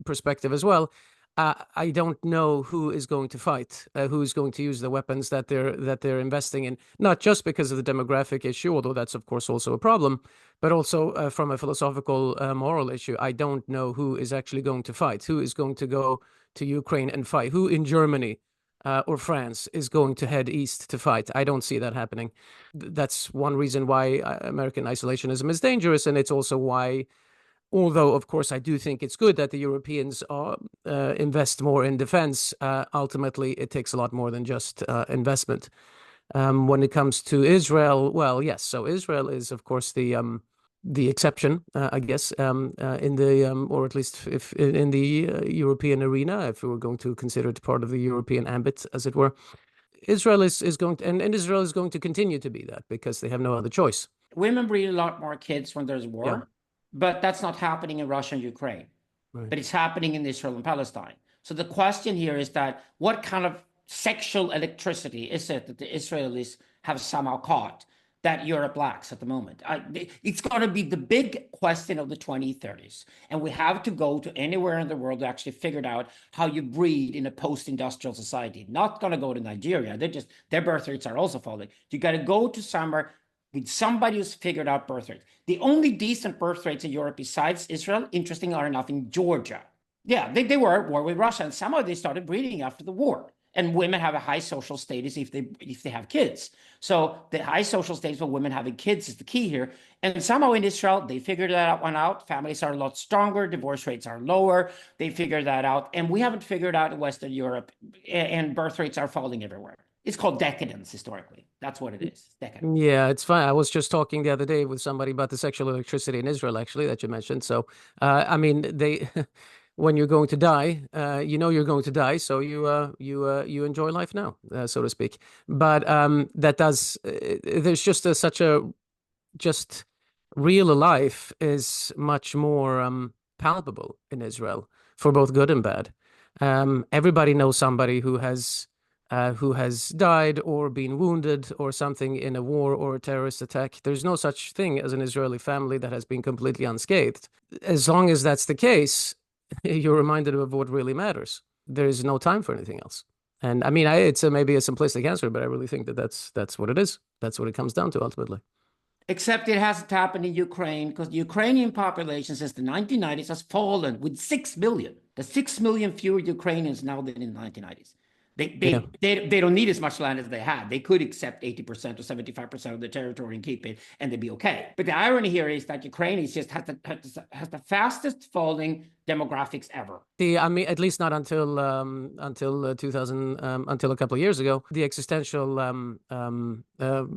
[SPEAKER 4] perspective as well. I don't know who is going to fight, who is going to use the weapons that they're investing in, not just because of the demographic issue, although that's of course also a problem, but also from a philosophical, moral issue. I don't know who is actually going to fight, who is going to go to Ukraine and fight, who in Germany or France is going to head east to fight. I don't see that happening. That's one reason why American isolationism is dangerous, and it's also why, although, of course, I do think it's good that the Europeans invest more in defense, ultimately, it takes a lot more than just investment. When it comes to Israel, well, yes. So Israel is, of course, the exception, I guess, in the or at least if in the European arena, if we were going to consider it part of the European ambit, as it were. Israel is going to, and Israel is going to continue to be that, because they have no other choice.
[SPEAKER 2] Women breed a lot more kids when there's war.
[SPEAKER 4] Yeah.
[SPEAKER 2] But that's not happening in Russia and Ukraine.
[SPEAKER 4] Right.
[SPEAKER 2] But it's happening in Israel and Palestine. So the question here is that what kind of sexual electricity is it that the Israelis have somehow caught that Europe lacks at the moment? It's going to be the big question of the 2030s. And we have to go to anywhere in the world to actually figure out how you breed in a post-industrial society. Not going to go to Nigeria. Their birth rates are also falling. You got to go to somewhere with somebody who's figured out birth rates. The only decent birth rates in Europe besides Israel, interestingly enough, in Georgia. Yeah, they were at war with Russia, and somehow they started breeding after the war. And women have a high social status if they have kids. So the high social status for women having kids is the key here. And somehow in Israel, they figured that one out. Families are a lot stronger. Divorce rates are lower. They figured that out. And we haven't figured out in Western Europe, and birth rates are falling everywhere. It's called decadence historically. That's what it is. Decadence.
[SPEAKER 4] Yeah, it's fine. I was just talking the other day with somebody about the sexual electricity in Israel, actually, that you mentioned. So, I mean, they, when you're going to die, you know you're going to die, so you enjoy life now, so to speak. But that does, there's just such a, just real life is much more palpable in Israel for both good and bad. Everybody knows somebody who has died or been wounded or something in a war or a terrorist attack. There's no such thing as an Israeli family that has been completely unscathed. As long as that's the case, you're reminded of what really matters. There is no time for anything else. And I mean, it's maybe a simplistic answer, but I really think that that's what it is. That's what it comes down to ultimately.
[SPEAKER 2] Except it hasn't happened in Ukraine, because the Ukrainian population since the 1990s has fallen with 6 million. There's 6 million fewer Ukrainians now than in the 1990s. They don't need as much land as they had. They could accept 80% or 75% of the territory and keep it, and they'd be okay. But the irony here is that Ukraine is just has the fastest falling demographics ever.
[SPEAKER 4] I mean, at least not until 2000, until a couple of years ago. The existential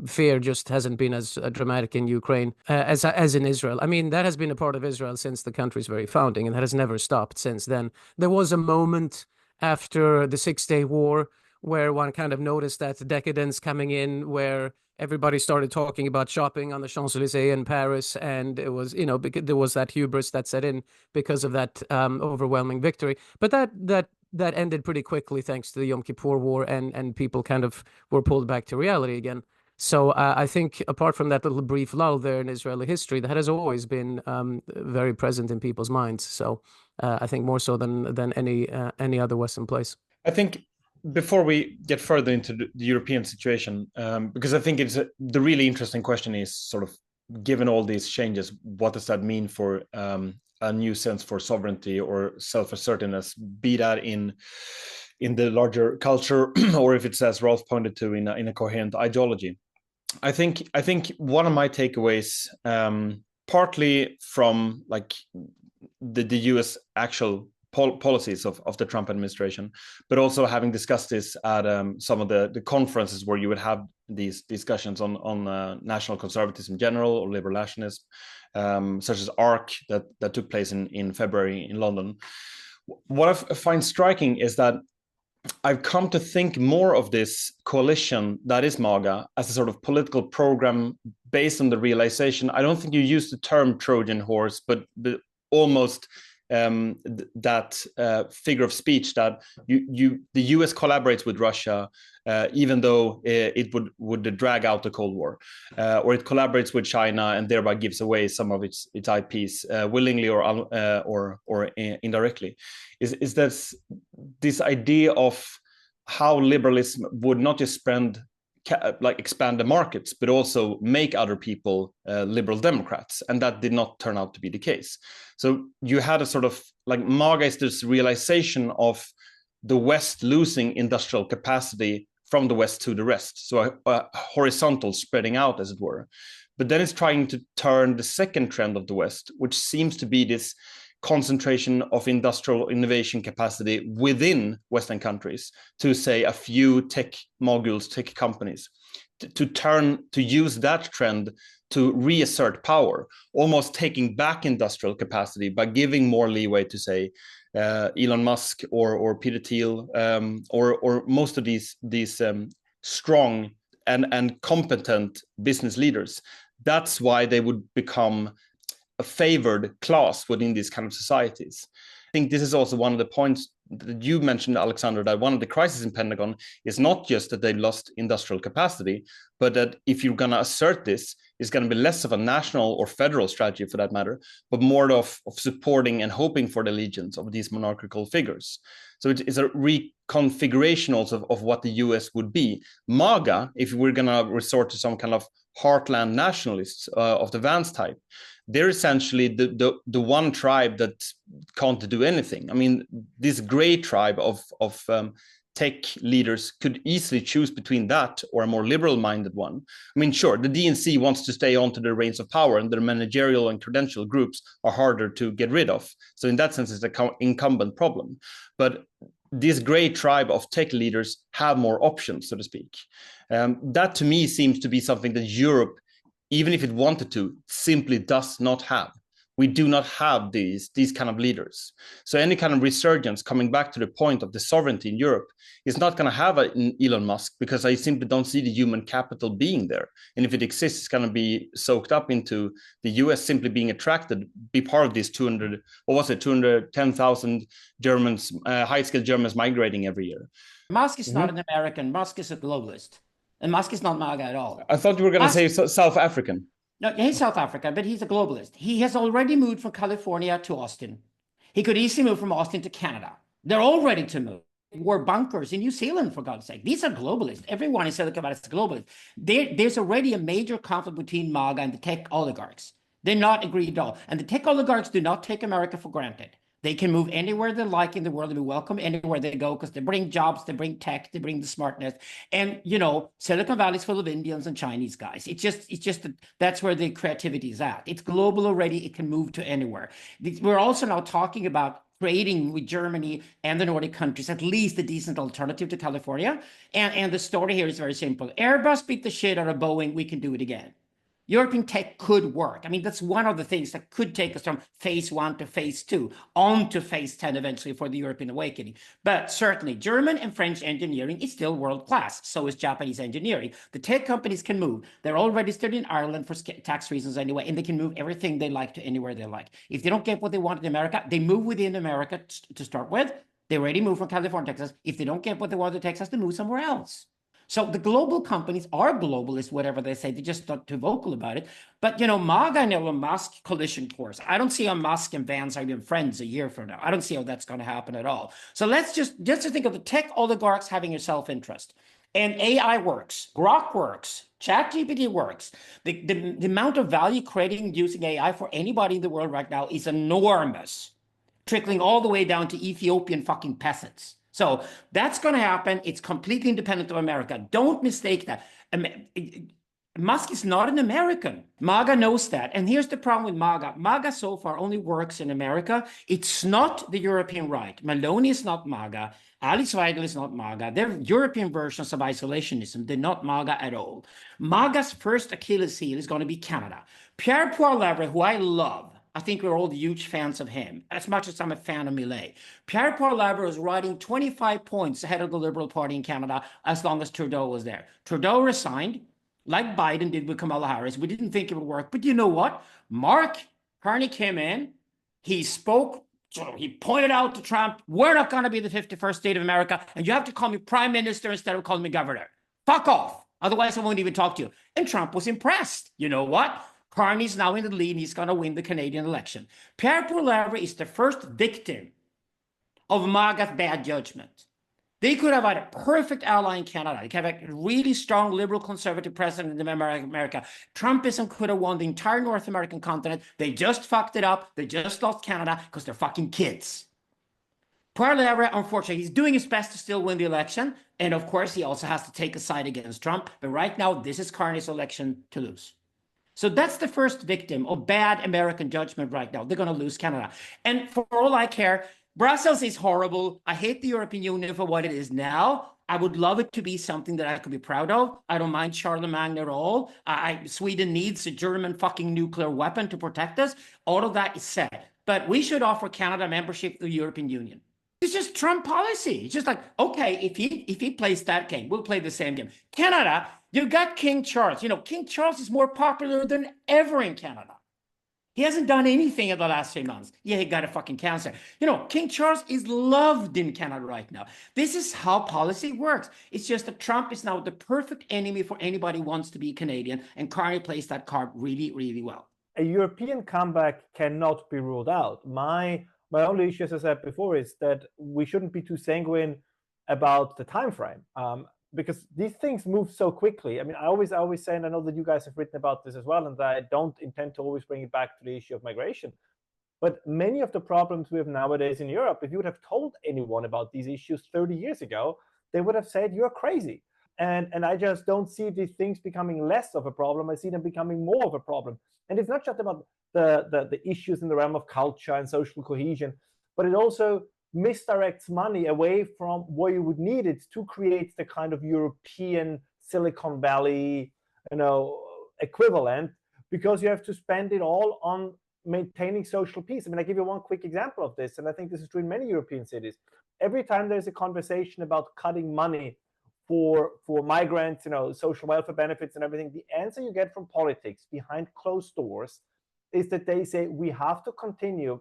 [SPEAKER 4] fear just hasn't been as dramatic in Ukraine as in Israel. I mean, that has been a part of Israel since the country's very founding, and that has never stopped since then. There was a moment after the 6-Day War where one kind of noticed that decadence coming in, where everybody started talking about shopping on the Champs-Élysées in Paris, and it was, because there was that hubris that set in because of that overwhelming victory. But that ended pretty quickly thanks to the Yom Kippur War, and people kind of were pulled back to reality again. So I think apart from that little brief lull there in Israeli history, that has always been very present in people's minds. So I think more so than any other Western place.
[SPEAKER 1] I think before we get further into the European situation, because I think the really interesting question is sort of, given all these changes, what does that mean for a new sense for sovereignty or self-assertiveness, be that in the larger culture or if it's, as Rolf pointed to, in a coherent ideology. I think one of my takeaways, partly from like the US actual policies of the Trump administration, but also having discussed this at some of the conferences where you would have these discussions on national conservatism in general or liberal nationalism, such as ARC that took place in February in London. What I find striking is that I've come to think more of this coalition that is MAGA as a sort of political program based on the realization. I don't think you use the term Trojan horse, but almost that figure of speech that the US collaborates with Russia, even though it would drag out the Cold War, or it collaborates with China and thereby gives away some of its IPs willingly or indirectly. Is that this idea of how liberalism would not just expand the markets, but also make other people liberal Democrats, and that did not turn out to be the case. So you had a sort of like MAGA is this realization of the West losing industrial capacity from the West to the rest, so a horizontal spreading out, as it were. But then it's trying to turn the second trend of the West, which seems to be this concentration of industrial innovation capacity within Western countries to, say, a few tech moguls, tech companies, to use that trend to reassert power, almost taking back industrial capacity by giving more leeway to, say, Elon Musk or Peter Thiel, or most of these strong and competent business leaders. That's why they would become a favored class within these kind of societies. I think this is also one of the points that you mentioned, Alexander, that one of the crises in Pentagon is not just that they lost industrial capacity, but that if you're going to assert this, it's going to be less of a national or federal strategy for that matter, but more of supporting and hoping for the allegiance of these monarchical figures. So it's a reconfiguration also of what the US would be. MAGA, if we're going to resort to some kind of heartland nationalists of the Vance type, they're essentially the one tribe that can't do anything. I mean, this gray tribe of tech leaders could easily choose between that or a more liberal-minded one. I mean, sure, the DNC wants to stay on to the reins of power, and their managerial and credential groups are harder to get rid of. So in that sense, it's an incumbent problem. But this gray tribe of tech leaders have more options, so to speak. That to me seems to be something that Europe, even if it wanted to, simply does not have. We do not have these kind of leaders. So any kind of resurgence, coming back to the point of the sovereignty in Europe, is not going to have an Elon Musk, because I simply don't see the human capital being there. And if it exists, it's going to be soaked up into the US simply being attracted, be part of these 210,000 Germans, high-skilled Germans migrating every year.
[SPEAKER 2] Musk is not an American. Musk is a globalist. And Musk is not MAGA at all.
[SPEAKER 1] I thought you were going to say South African.
[SPEAKER 2] No, he's South African, but he's a globalist. He has already moved from California to Austin. He could easily move from Austin to Canada. They're all ready to move. We're bunkers in New Zealand, for God's sake. These are globalists. Everyone in Silicon Valley is a globalist. There's already a major conflict between MAGA and the tech oligarchs. They're not agreed at all. And the tech oligarchs do not take America for granted. They can move anywhere they like in the world and be welcome anywhere they go because they bring jobs, they bring tech, they bring the smartness. And, you know, Silicon Valley is full of Indians and Chinese guys. It's just that's where the creativity is at. It's global already. It can move to anywhere. We're also now talking about creating with Germany and the Nordic countries at least a decent alternative to California. And the story here is very simple. Airbus beat the shit out of Boeing. We can do it again. European tech could work. I mean, that's one of the things that could take us from phase 1 to phase 2, on to phase 10 eventually for the European awakening. But certainly, German and French engineering is still world-class. So is Japanese engineering. The tech companies can move. They're all registered in Ireland for tax reasons anyway, and they can move everything they like to anywhere they like. If they don't get what they want in America, they move within America to start with. They already moved from California, Texas. If they don't get what they want in Texas, they move somewhere else. So the global companies are globalist, whatever they say. They're just not too vocal about it. But, you know, MAGA and Elon Musk collision course. I don't see how Musk and Vance are even friends a year from now. I don't see how that's going to happen at all. So let's just think of the tech oligarchs having a self-interest. And AI works, Grok works, ChatGPT works. The amount of value creating using AI for anybody in the world right now is enormous, trickling all the way down to Ethiopian fucking peasants. So that's going to happen. It's completely independent of America. Don't mistake that. Musk is not an American. MAGA knows that. And here's the problem with MAGA. MAGA so far only works in America. It's not the European right. Maloney is not MAGA. Alice Weidel is not MAGA. They're European versions of isolationism. They're not MAGA at all. MAGA's first Achilles heel is going to be Canada. Pierre Poilievre, who I love, I think we're all huge fans of him, as much as I'm a fan of Millet. Pierre Poilievre is riding 25 points ahead of the Liberal Party in Canada as long as Trudeau was there. Trudeau resigned, like Biden did with Kamala Harris. We didn't think it would work. But you know what? Mark Carney came in. He spoke. He pointed out to Trump, we're not going to be the 51st state of America, and you have to call me prime minister instead of calling me governor. Fuck off. Otherwise, I won't even talk to you. And Trump was impressed. You know what? Carney's now in the lead, and he's going to win the Canadian election. Pierre Poilievre is the first victim of MAGA's bad judgment. They could have had a perfect ally in Canada. They could have a really strong liberal conservative president in America. Trumpism could have won the entire North American continent. They just fucked it up. They just lost Canada because they're fucking kids. Poilievre, unfortunately, he's doing his best to still win the election. And of course, he also has to take a side against Trump. But right now, this is Carney's election to lose. So that's the first victim of bad American judgment right now. They're going to lose Canada. And for all I care, Brussels is horrible. I hate the European Union for what it is now. I would love it to be something that I could be proud of. I don't mind Charlemagne at all. Sweden needs a German fucking nuclear weapon to protect us. All of that is said. But we should offer Canada membership to the European Union. It's just Trump policy. It's just like, okay, if he plays that game, we'll play the same game. Canada, you got King Charles. You know, King Charles is more popular than ever in Canada. He hasn't done anything in the last 3 months. Yeah, he got a fucking cancer. You know, King Charles is loved in Canada right now. This is how policy works. It's just that Trump is now the perfect enemy for anybody who wants to be Canadian, and Carney plays that card really, really well.
[SPEAKER 3] A European comeback cannot be ruled out. My only issue, as I said before, is that we shouldn't be too sanguine about the time frame, because these things move so quickly. I mean, I always say, and I know that you guys have written about this as well, and I don't intend to always bring it back to the issue of migration. But many of the problems we have nowadays in Europe, if you would have told anyone about these issues 30 years ago, they would have said, you're crazy. And I just don't see these things becoming less of a problem. I see them becoming more of a problem. And it's not just about the issues in the realm of culture and social cohesion, but it also misdirects money away from where you would need it to create the kind of European Silicon Valley, equivalent, because you have to spend it all on maintaining social peace. I mean, I give you one quick example of this, and I think this is true in many European cities. Every time there's a conversation about cutting money for migrants, social welfare benefits and everything, the answer you get from politics behind closed doors is that they say we have to continue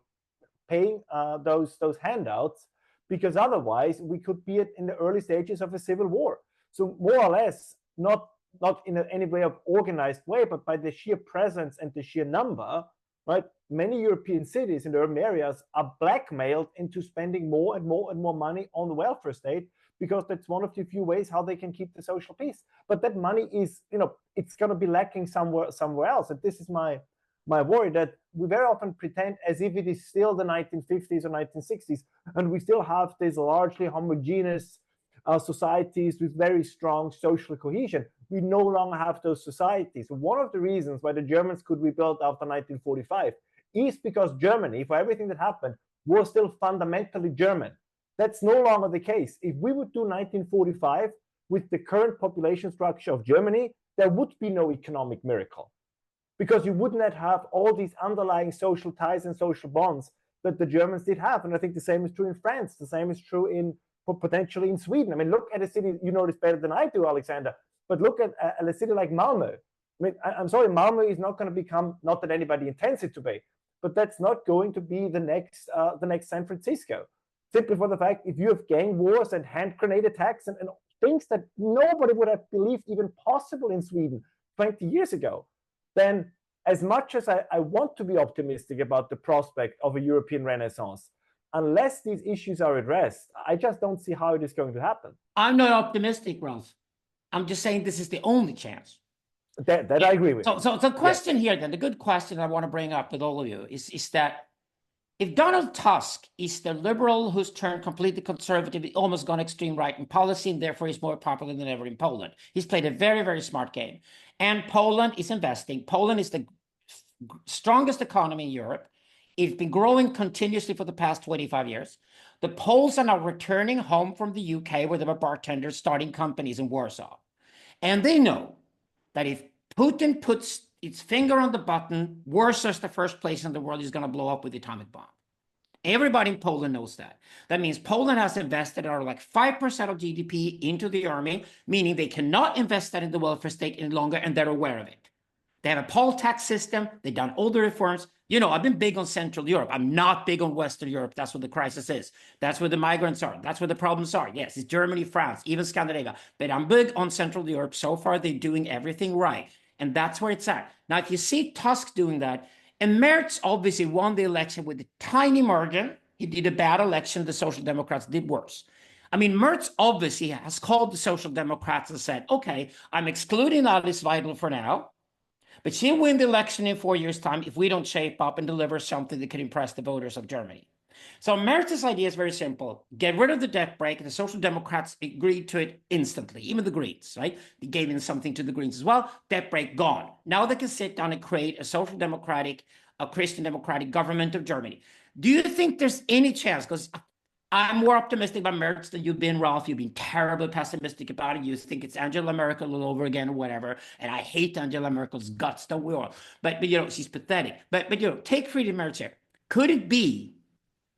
[SPEAKER 3] paying those handouts, because otherwise we could be in the early stages of a civil war. So more or less, not in any way of organized way, but by the sheer presence and the sheer number, right? Many European cities in the urban areas are blackmailed into spending more and more and more money on the welfare state, because that's one of the few ways how they can keep the social peace. But that money is, it's going to be lacking somewhere else. And this is my my worry, that we very often pretend as if it is still the 1950s or 1960s, and we still have these largely homogeneous societies with very strong social cohesion. We no longer have those societies. One of the reasons why the Germans could rebuild after 1945 is because Germany, for everything that happened, was still fundamentally German. That's no longer the case. If we would do 1945 with the current population structure of Germany, there would be no economic miracle, because you would not have all these underlying social ties and social bonds that the Germans did have. And I think the same is true in France. The same is true in potentially in Sweden. I mean, look at a city, you know this better than I do, Alexander, but look at a city like Malmö. I mean, I'm sorry, Malmö is not going to become, not that anybody intends it to be, but that's not going to be the next San Francisco. Simply for the fact, if you have gang wars and hand grenade attacks and things that nobody would have believed even possible in Sweden 20 years ago, then as much as I want to be optimistic about the prospect of a European Renaissance, unless these issues are addressed, I just don't see how it is going to happen.
[SPEAKER 2] I'm not optimistic, Ralph. I'm just saying this is the only chance.
[SPEAKER 3] That I agree with.
[SPEAKER 2] So the question here, then, the good question I want to bring up with all of you is that if Donald Tusk is the liberal who's turned completely conservative, almost gone extreme right in policy, and therefore he's more popular than ever in Poland. He's played a very, very smart game. And Poland is investing. Poland is the strongest economy in Europe. It's been growing continuously for the past 25 years. The Poles are now returning home from the UK, where they were bartenders starting companies in Warsaw. And they know that if Putin puts its finger on the button, Warsaw is the first place in the world he's going to blow up with the atomic bomb. Everybody in Poland knows that. That means Poland has invested like 5% of GDP into the army, meaning they cannot invest that in the welfare state any longer, and they're aware of it. They have a poll tax system. They've done all the reforms. You know, I've been big on Central Europe. I'm not big on Western Europe. That's where the crisis is. That's where the migrants are. That's where the problems are. Yes, it's Germany, France, even Scandinavia. But I'm big on Central Europe. So far, they're doing everything right. And that's where it's at. Now, if you see Tusk doing that, and Merz obviously won the election with a tiny margin. He did a bad election. The Social Democrats did worse. I mean, Merz obviously has called the Social Democrats and said, okay, I'm excluding Alice Weidel for now, but she'll win the election in 4 years' time if we don't shape up and deliver something that can impress the voters of Germany. So Merz's idea is very simple. Get rid of the debt brake. The Social Democrats agreed to it instantly, even the Greens, right? They gave in something to the Greens as well. Debt brake gone. Now they can sit down and create a social democratic, a Christian democratic government of Germany. Do you think there's any chance? Because I'm more optimistic about Merz than you've been, Ralph. You've been terribly pessimistic about it. You think it's Angela Merkel all over again or whatever. And I hate Angela Merkel's guts, don't we all? But you know, she's pathetic. But you know, take Friedrich Merz here. Could it be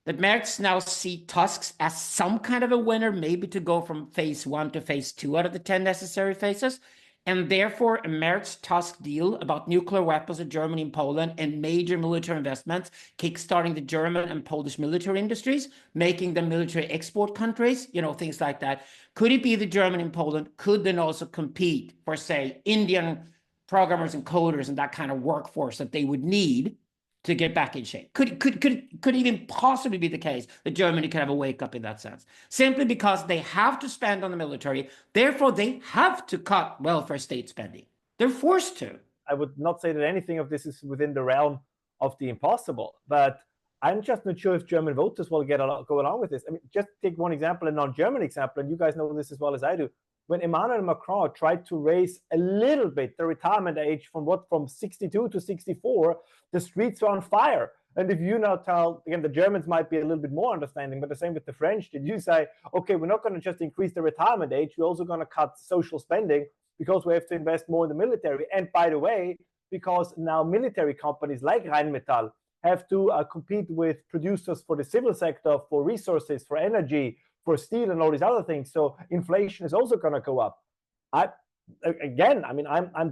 [SPEAKER 2] that Merz now see Tusk as some kind of a winner, maybe to go from phase 1 to phase 2 out of the 10 necessary phases? And therefore, a Merz-Tusk deal about nuclear weapons in Germany and Poland and major military investments, kickstarting the German and Polish military industries, making them military export countries, you know, things like that. Could it be that Germany and Poland could then also compete for, say, Indian programmers and coders and that kind of workforce that they would need to get back in shape? Could even possibly be the case that Germany could have a wake up in that sense, simply because they have to spend on the military. Therefore, they have to cut welfare state spending. They're forced to.
[SPEAKER 3] I would not say that anything of this is within the realm of the impossible, but I'm just not sure if German voters will go along with this. I mean, just take one example, a non-German example, and you guys know this as well as I do. When Emmanuel Macron tried to raise a little bit the retirement age from 62 to 64, the streets were on fire. And if you now tell, again, the Germans might be a little bit more understanding, but the same with the French, did you say, okay, we're not going to just increase the retirement age, we're also going to cut social spending because we have to invest more in the military. And by the way, because now military companies like Rheinmetall have to compete with producers for the civil sector, for resources, for energy, for steel and all these other things. So inflation is also going to go up.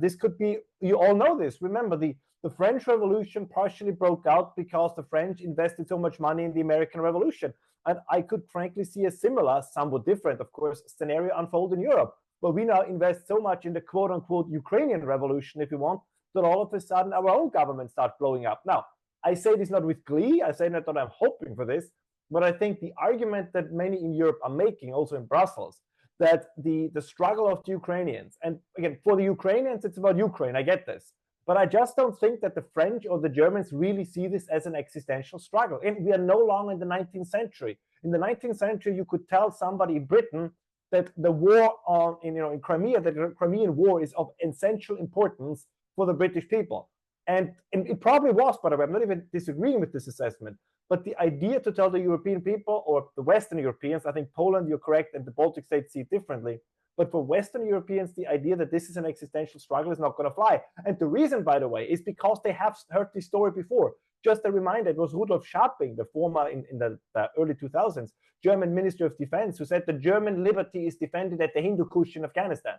[SPEAKER 3] This could be, you all know this. Remember, the French Revolution partially broke out because the French invested so much money in the American Revolution. And I could frankly see a similar, somewhat different, of course, scenario unfold in Europe, where we now invest so much in the quote unquote Ukrainian revolution, if you want, that all of a sudden our own government starts blowing up. Now, I say this not with glee. I say not that I'm hoping for this. But I think the argument that many in Europe are making, also in Brussels, that the struggle of the Ukrainians, and again, for the Ukrainians, it's about Ukraine, I get this. But I just don't think that the French or the Germans really see this as an existential struggle. And we are no longer in the 19th century. In the 19th century, you could tell somebody in Britain that the war in Crimea, that the Crimean War is of essential importance for the British people. And it probably was, by the way, I'm not even disagreeing with this assessment. But the idea to tell the European people, or the Western Europeans, I think Poland, you're correct, and the Baltic states see it differently. But for Western Europeans, the idea that this is an existential struggle is not going to fly. And the reason, by the way, is because they have heard this story before. Just a reminder, it was Rudolf Scharping, the former, in the early 2000s, German Minister of Defense, who said the German liberty is defended at the Hindu Kush in Afghanistan.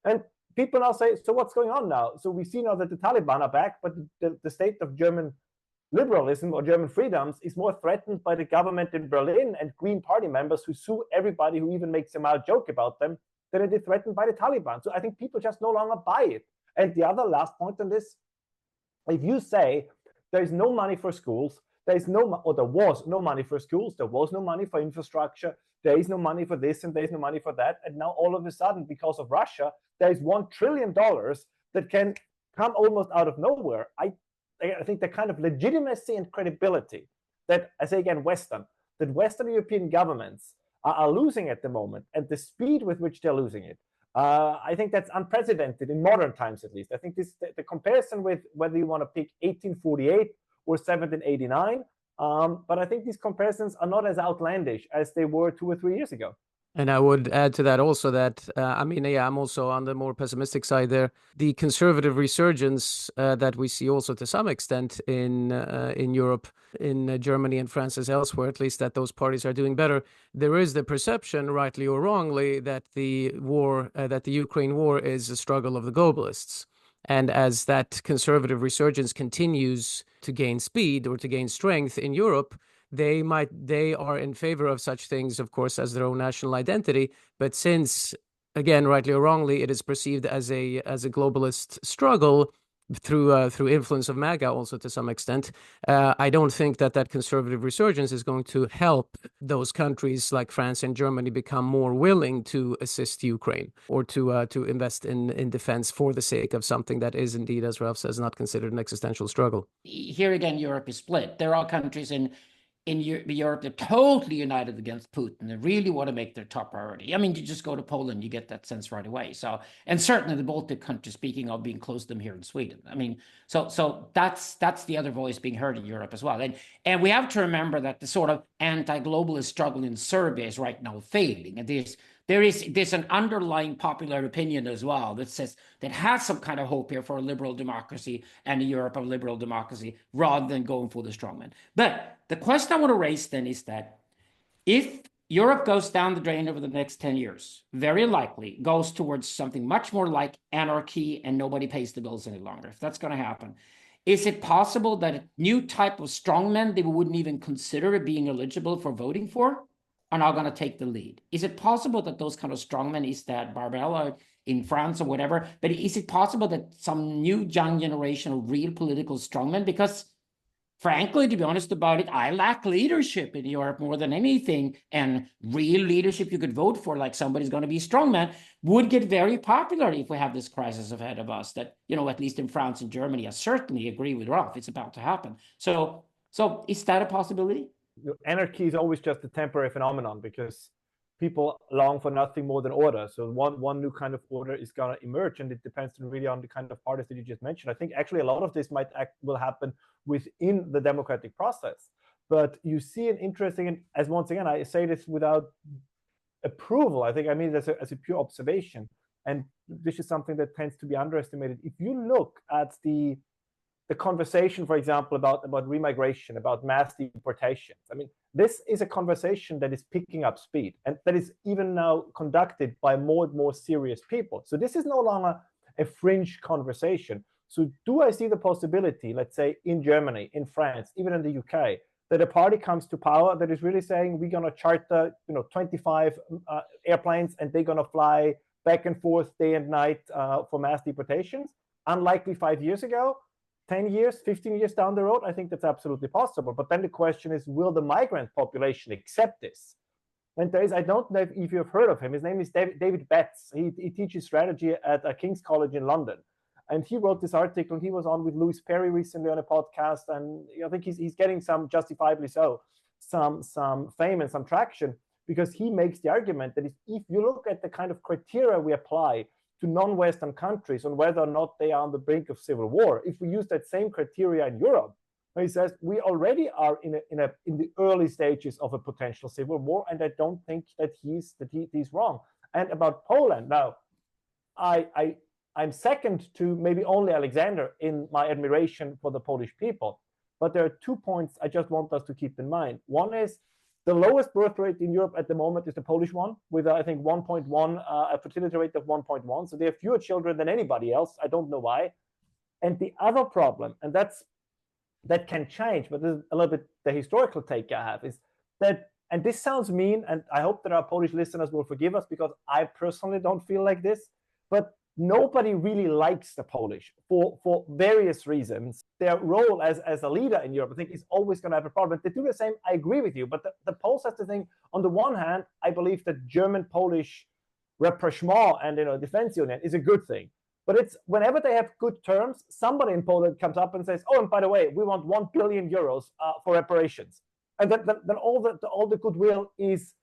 [SPEAKER 3] And people now say, so what's going on now? So we see now that the Taliban are back, but the state of German liberalism or German freedoms is more threatened by the government in Berlin and Green Party members who sue everybody who even makes a mild joke about them, than it is threatened by the Taliban. So I think people just no longer buy it. And the other last point on this, if you say there is no money for schools, there was no money for schools, there was no money for infrastructure, there is no money for this and there is no money for that, and now all of a sudden, because of Russia, there is $1 trillion that can come almost out of nowhere. I think the kind of legitimacy and credibility that, I say again, that Western European governments are losing at the moment, and the speed with which they're losing it, I think that's unprecedented in modern times, at least. I think the comparison with whether you want to pick 1848 or 1789, but I think these comparisons are not as outlandish as they were 2 or 3 years ago.
[SPEAKER 4] And I would add to that also that, I'm also on the more pessimistic side there. The conservative resurgence that we see also to some extent in Europe, in Germany and France as elsewhere, at least that those parties are doing better. There is the perception, rightly or wrongly, that the Ukraine war is a struggle of the globalists. And as that conservative resurgence continues to gain speed or to gain strength in Europe, they are in favor of such things, of course, as their own national identity. But since, again, rightly or wrongly, it is perceived as a globalist struggle through influence of MAGA also to some extent, I don't think that conservative resurgence is going to help those countries like France and Germany become more willing to assist Ukraine or to invest in defense for the sake of something that is indeed, as Ralph says, not considered an existential struggle.
[SPEAKER 2] Here again, Europe is split. There are countries in Europe, they're totally united against Putin. They really want to make their top priority. I mean, you just go to Poland, you get that sense right away. So, and certainly the Baltic countries, speaking of being close to them here in Sweden. I mean, so that's the other voice being heard in Europe as well. And we have to remember that the sort of anti-globalist struggle in Serbia is right now failing. And there's an underlying popular opinion as well that has some kind of hope here for a liberal democracy and a Europe of liberal democracy rather than going for the strongman. But the question I want to raise then is that if Europe goes down the drain over the next 10 years, very likely goes towards something much more like anarchy and nobody pays the bills any longer, if that's going to happen, is it possible that a new type of strongmen they wouldn't even consider being eligible for voting for are now going to take the lead? Is it possible that those kind of strongmen, is that Barbella in France or whatever, but is it possible that some new young generation of real political strongmen, because frankly, to be honest about it, I lack leadership in Europe more than anything, and real leadership you could vote for, like somebody's going to be a strongman, would get very popular if we have this crisis ahead of us that, at least in France and Germany, I certainly agree with Ralph, it's about to happen. So is that a possibility?
[SPEAKER 3] Anarchy is always just a temporary phenomenon because people long for nothing more than order. So one new kind of order is going to emerge, and it depends really on the kind of parties that you just mentioned. I think actually a lot of this will happen within the democratic process. But you see an interesting, as once again, I say this without approval. I think I mean it as a pure observation. And this is something that tends to be underestimated. If you look at the conversation, for example, about remigration, about mass deportations. I mean, this is a conversation that is picking up speed and that is even now conducted by more and more serious people. So this is no longer a fringe conversation. So do I see the possibility, let's say in Germany, in France, even in the UK, that a party comes to power that is really saying we're going to charter 25 airplanes and they're going to fly back and forth day and night for mass deportations? Unlikely 5 years ago. 10 years, 15 years down the road, I think that's absolutely possible. But then the question is, will the migrant population accept this? And I don't know if you've heard of him. His name is David Betts. He teaches strategy at King's College in London. And he wrote this article, and he was on with Louis Perry recently on a podcast, and I think he's getting some, justifiably so, some fame and some traction, because he makes the argument that if you look at the kind of criteria we apply to non-Western countries on whether or not they are on the brink of civil war, if we use that same criteria in Europe, he says we already are in the early stages of a potential civil war, and I don't think that he's wrong. And about Poland, now, I'm second to maybe only Alexander in my admiration for the Polish people, but there are 2 points I just want us to keep in mind. One is the lowest birth rate in Europe at the moment is the Polish one, with I think 1.1, a fertility rate of 1.1. So they have fewer children than anybody else. I don't know why. And the other problem, and that can change, but this is a little bit the historical take I have, is that, and this sounds mean, and I hope that our Polish listeners will forgive us, because I personally don't feel like this, but nobody really likes the Polish for various reasons. Their role as a leader in Europe, I think, is always going to have a problem. They do the same, I agree with you, but the Poles have to think, on the one hand, I believe that German-Polish rapprochement and defense union is a good thing. But it's whenever they have good terms, somebody in Poland comes up and says, "Oh, and by the way, we want 1 billion euros for reparations," and then all the goodwill is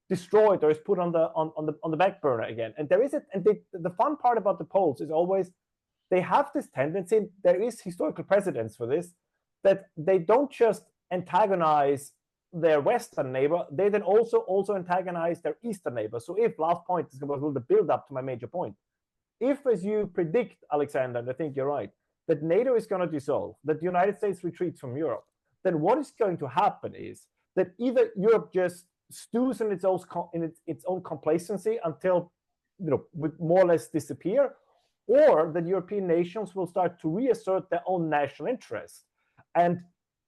[SPEAKER 3] destroyed or is put on the back burner again. And there is it. And the fun part about the Poles is always they have this tendency. There is historical precedence for this, that they don't just antagonize their Western neighbor, they then also antagonize their Eastern neighbor. So if last point is about the build up to my major point. If, as you predict, Alexander, and I think you're right, that NATO is going to dissolve, that the United States retreats from Europe, then what is going to happen is that either Europe just stews in its own complacency until we more or less disappear, or that European nations will start to reassert their own national interest. And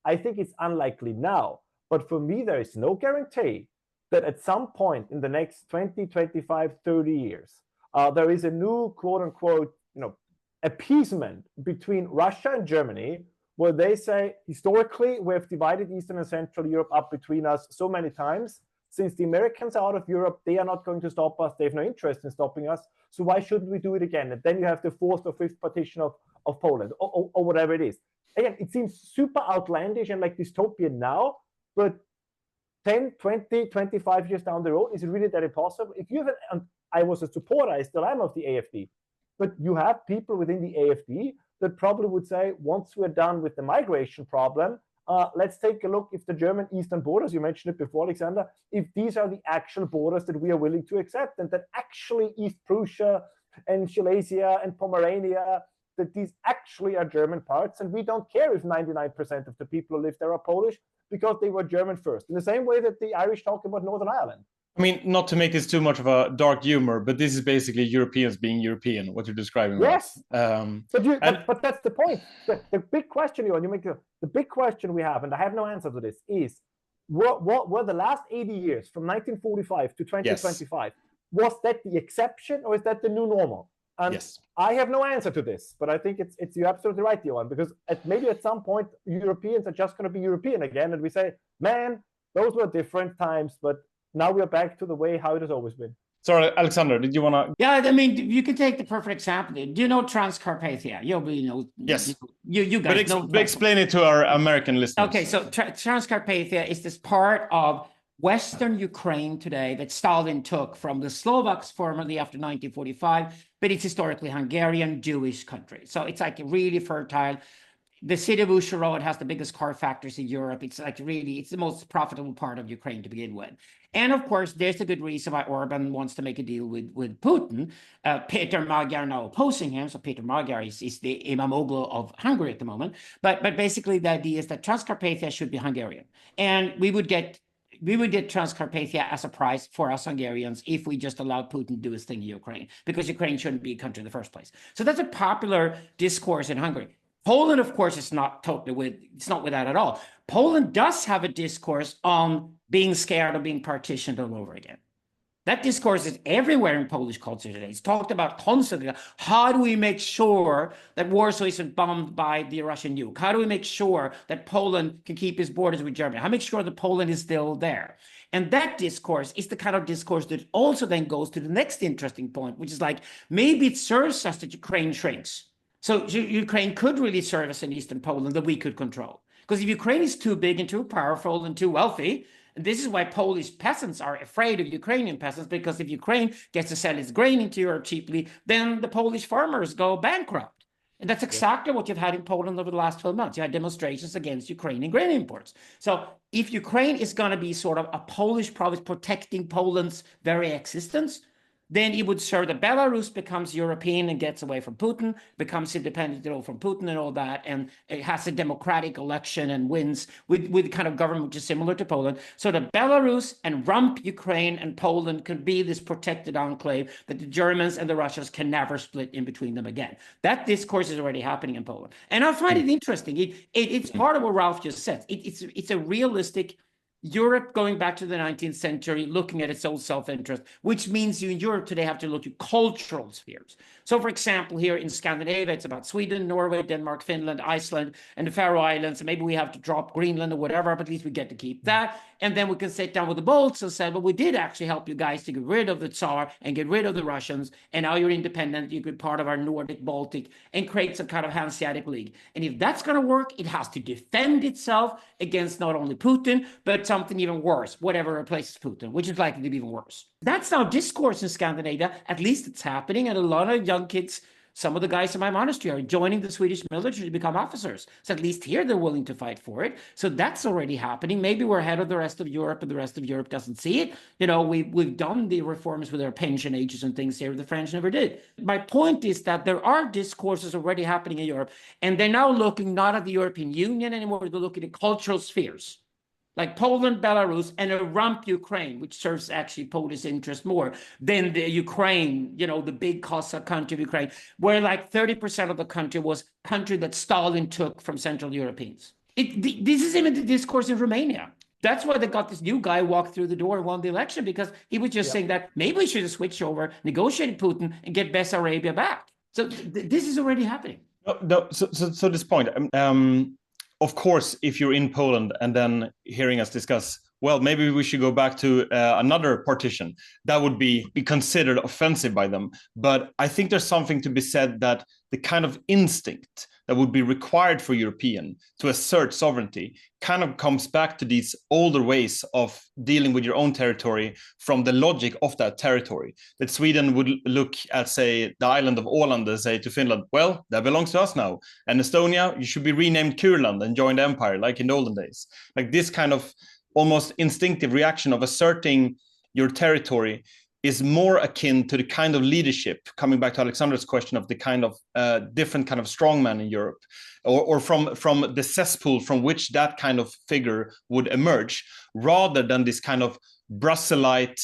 [SPEAKER 3] I think it's unlikely now, but for me, there is no guarantee that at some point in the next 20, 25, 30 years, there is a new quote unquote, appeasement between Russia and Germany, where they say, historically, we have divided Eastern and Central Europe up between us so many times. Since the Americans are out of Europe, they are not going to stop us. They have no interest in stopping us. So why shouldn't we do it again? And then you have the fourth or fifth partition of Poland, or whatever it is. Again, it seems super outlandish and like dystopian now, but 10, 20, 25 years down the road, is it really that impossible? If you have I was a supporter, I still am, of the AfD, but you have people within the AfD that probably would say, once we're done with the migration problem, let's take a look if the German eastern borders, you mentioned it before, Alexander, if these are the actual borders that we are willing to accept, and that actually East Prussia and Silesia and Pomerania, that these actually are German parts, and we don't care if 99% of the people who live there are Polish, because they were German first. In the same way that the Irish talk about Northern Ireland.
[SPEAKER 1] I mean, not to make this too much of a dark humor, but this is basically Europeans being European, what you're describing.
[SPEAKER 3] Yes,
[SPEAKER 1] right?
[SPEAKER 3] But that's the point. The big question, Johan, the big question we have, and I have no answer to this, is what were the last 80 years, from 1945 to 2025, was that the exception, or is that the new normal? And yes. I have no answer to this, but I think you're absolutely right, Johan, because maybe at some point, Europeans are just going to be European again, and we say, man, those were different times, but now we're back to the way how it has always been.
[SPEAKER 1] Sorry, Alexander, did you want to?
[SPEAKER 2] Yeah, I mean, you can take the perfect example. Do you know Transcarpathia?
[SPEAKER 1] Yes.
[SPEAKER 2] You guys know.
[SPEAKER 1] But explain it to our American listeners.
[SPEAKER 2] Okay, so Transcarpathia is this part of Western Ukraine today that Stalin took from the Slovaks formerly after 1945, but it's historically Hungarian Jewish country. So it's like really fertile. The city of Usher has the biggest car factories in Europe. It's like really, it's the most profitable part of Ukraine to begin with. And of course, there's a good reason why Orban wants to make a deal with Putin. Peter Magyar now opposing him. So Peter Magyar is the Imamoglu of Hungary at the moment. But basically the idea is that Transcarpathia should be Hungarian. And we would get Transcarpathia as a prize for us Hungarians if we just allowed Putin to do his thing in Ukraine, because Ukraine shouldn't be a country in the first place. So that's a popular discourse in Hungary. Poland, of course, is not it's not with that at all. Poland does have a discourse on being scared of being partitioned all over again. That discourse is everywhere in Polish culture today. It's talked about constantly. How do we make sure that Warsaw isn't bombed by the Russian nuke? How do we make sure that Poland can keep its borders with Germany? How do we make sure that Poland is still there? And that discourse is the kind of discourse that also then goes to the next interesting point, which is like, maybe it serves us that Ukraine shrinks. So Ukraine could really serve as an Eastern Poland that we could control. Because if Ukraine is too big and too powerful and too wealthy, and this is why Polish peasants are afraid of Ukrainian peasants, because if Ukraine gets to sell its grain into Europe cheaply, then the Polish farmers go bankrupt. And that's exactly what you've had in Poland over the last 12 months. You had demonstrations against Ukrainian grain imports. So if Ukraine is going to be sort of a Polish province protecting Poland's very existence, then it would serve that Belarus becomes European and gets away from Putin, becomes independent from Putin and all that, and it has a democratic election and wins with kind of government which is similar to Poland. So that Belarus and rump Ukraine and Poland could be this protected enclave that the Germans and the Russians can never split in between them again. That discourse is already happening in Poland. And I find it interesting. It's part of what Ralph just said. It's a realistic Europe going back to the 19th century, looking at its own self-interest, which means you in Europe today have to look at cultural spheres. So, for example, here in Scandinavia, it's about Sweden, Norway, Denmark, Finland, Iceland, and the Faroe Islands. And maybe we have to drop Greenland or whatever, but at least we get to keep that. And then we can sit down with the Balts and say, well, we did actually help you guys to get rid of the Tsar and get rid of the Russians. And now you're independent. You could be part of our Nordic, Baltic, and create some kind of Hanseatic League. And if that's going to work, it has to defend itself against not only Putin, but something even worse, whatever replaces Putin, which is likely to be even worse. That's now discourse in Scandinavia. At least it's happening. And a lot of young kids, some of the guys in my monastery are joining the Swedish military to become officers. So at least here they're willing to fight for it. So that's already happening. Maybe we're ahead of the rest of Europe and the rest of Europe doesn't see it. You know, we've done the reforms with our pension ages and things here the French never did. My point is that there are discourses already happening in Europe, and they're now looking not at the European Union anymore, they're looking at cultural spheres. Like Poland, Belarus, and a rump Ukraine, which serves actually Polish interest more than the Ukraine, you know, the big Cossack country of Ukraine, where like 30% of the country was country that Stalin took from Central Europeans. This is even the discourse in Romania. That's why they got this new guy walked through the door and won the election, because he was just saying that maybe we should have switched over, negotiated Putin, and get Bessarabia back. So this is already happening.
[SPEAKER 1] No, so this point, of course, if you're in Poland and then hearing us discuss, well, maybe we should go back to another partition, that would be considered offensive by them. But I think there's something to be said that the kind of instinct that would be required for European to assert sovereignty kind of comes back to these older ways of dealing with your own territory from the logic of that territory. That Sweden would look at, say, the island of Åland and say to Finland, well, that belongs to us now. And Estonia, you should be renamed Kurland and join the empire, like in the olden days. Like this kind of almost instinctive reaction of asserting your territory is more akin to the kind of leadership, coming back to Alexander's question of the kind of different kind of strongman in Europe, or from the cesspool from which that kind of figure would emerge, rather than this kind of Brusselite,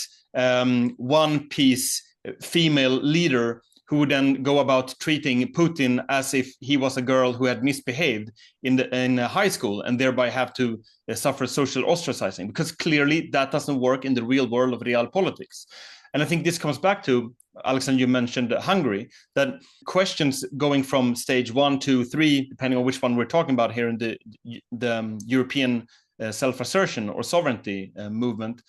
[SPEAKER 1] one-piece female leader who would then go about treating Putin as if he was a girl who had misbehaved in high school and thereby have to suffer social ostracizing, because clearly that doesn't work in the real world of real politics. And I think this comes back to, Alexander, you mentioned Hungary, that questions going from stage 1, 2, 3, depending on which one we're talking about here in the European self-assertion or sovereignty movement,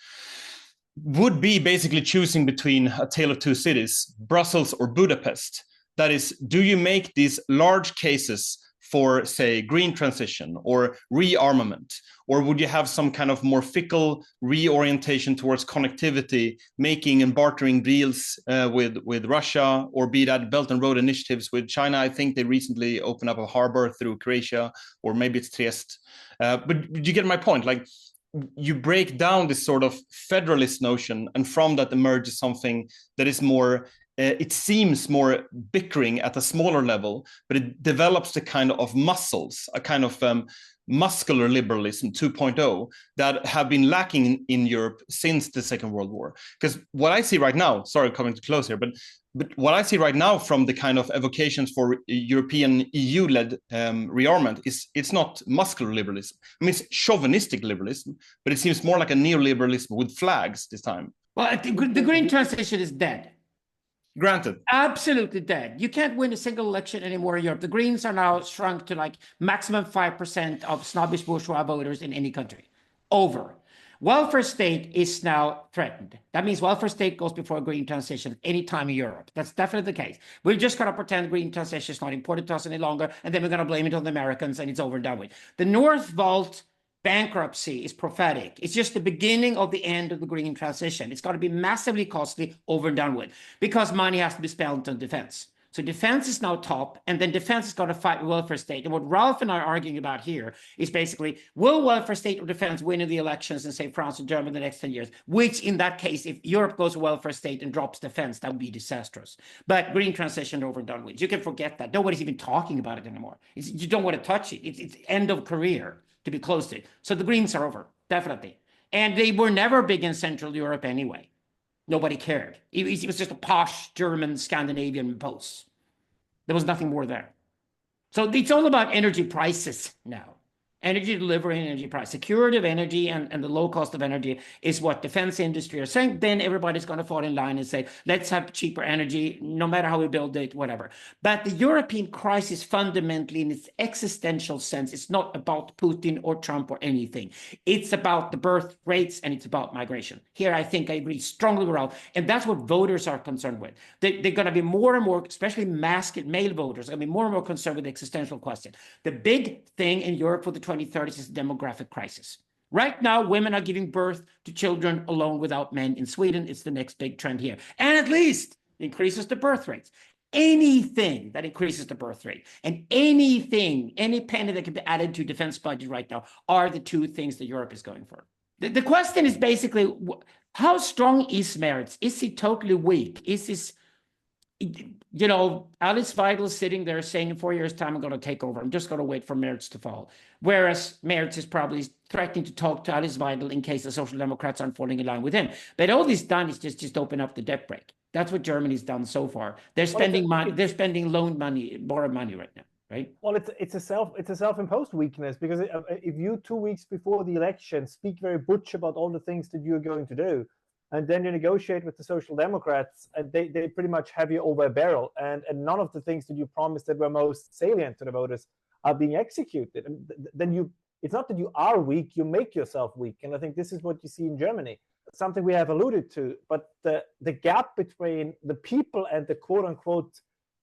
[SPEAKER 1] would be basically choosing between a tale of two cities, Brussels or Budapest. That is, do you make these large cases for, say, green transition or rearmament? Or would you have some kind of more fickle reorientation towards connectivity, making and bartering deals with Russia, or be that Belt and Road initiatives with China? I think they recently opened up a harbor through Croatia, or maybe it's Trieste. But you get my point? Like, you break down this sort of federalist notion, and from that emerges something that is more, it seems more bickering at a smaller level, but it develops the kind of muscles, a kind of muscular liberalism 2.0 that have been lacking in Europe since the Second World War. Because what I see right now, sorry, coming to close here, but what I see right now from the kind of evocations for European EU-led rearmament is, it's not muscular liberalism. I mean, it's chauvinistic liberalism, but it seems more like a neoliberalism with flags this time.
[SPEAKER 2] Well, I think the green transition is dead.
[SPEAKER 1] Granted.
[SPEAKER 2] Absolutely dead. You can't win a single election anymore in Europe. The Greens are now shrunk to like maximum 5% of snobbish bourgeois voters in any country. Over. Welfare state is now threatened. That means welfare state goes before green transition anytime in Europe. That's definitely the case. We're just going to pretend green transition is not important to us any longer, and then we're going to blame it on the Americans, and it's over and done with. The North Vault bankruptcy is prophetic. It's just the beginning of the end of the green transition. It's got to be massively costly, over and done with, because money has to be spent on defense. So defense is now top, and then defense is going to fight welfare state. And what Ralph and I are arguing about here is basically, will welfare state or defense win in the elections in, say, France or Germany in the next 10 years? Which, in that case, if Europe goes welfare state and drops defense, that would be disastrous. But green transition over and done with. You can forget that. Nobody's even talking about it anymore. You don't want to touch it. It's end of career to be close to it. So the Greens are over, definitely. And they were never big in Central Europe anyway. Nobody cared. It was just a posh German Scandinavian post. There was nothing more there. So it's all about energy prices now. Energy delivery and energy price. Security of energy and the low cost of energy is what defense industry are saying. Then everybody's going to fall in line and say, let's have cheaper energy, no matter how we build it, whatever. But the European crisis fundamentally, in its existential sense, is not about Putin or Trump or anything. It's about the birth rates and it's about migration. Here, I think I agree strongly with Ralph. And that's what voters are concerned with. They're going to be more and more, especially masked male voters, are going to be more and more concerned with the existential question. The big thing in Europe for the 2030s is demographic crisis. Right now, women are giving birth to children alone without men. In Sweden, it's the next big trend here. And at least increases the birth rates. Anything that increases the birth rate and anything, any penny that can be added to defense budget right now are the two things that Europe is going for. The question is basically, how strong is Merz? Is he totally weak? Is this, you know, Alice Weidel sitting there saying in 4 years' time, I'm going to take over. I'm just going to wait for Merz to fall. Whereas Merz is probably threatening to talk to Alice Weidel in case the Social Democrats aren't falling in line with him. But all this done is just open up the debt brake. That's what Germany's done so far. They're spending money. They're spending loan money, borrowed money right now, right?
[SPEAKER 3] Well, it's a self-imposed weakness, because if you 2 weeks before the election speak very butch about all the things that you're going to do, and then you negotiate with the Social Democrats, and they pretty much have you over a barrel, and none of the things that you promised that were most salient to the voters are being executed. And then it's not that you are weak, you make yourself weak. And I think this is what you see in Germany, something we have alluded to. But the gap between the people and the quote unquote,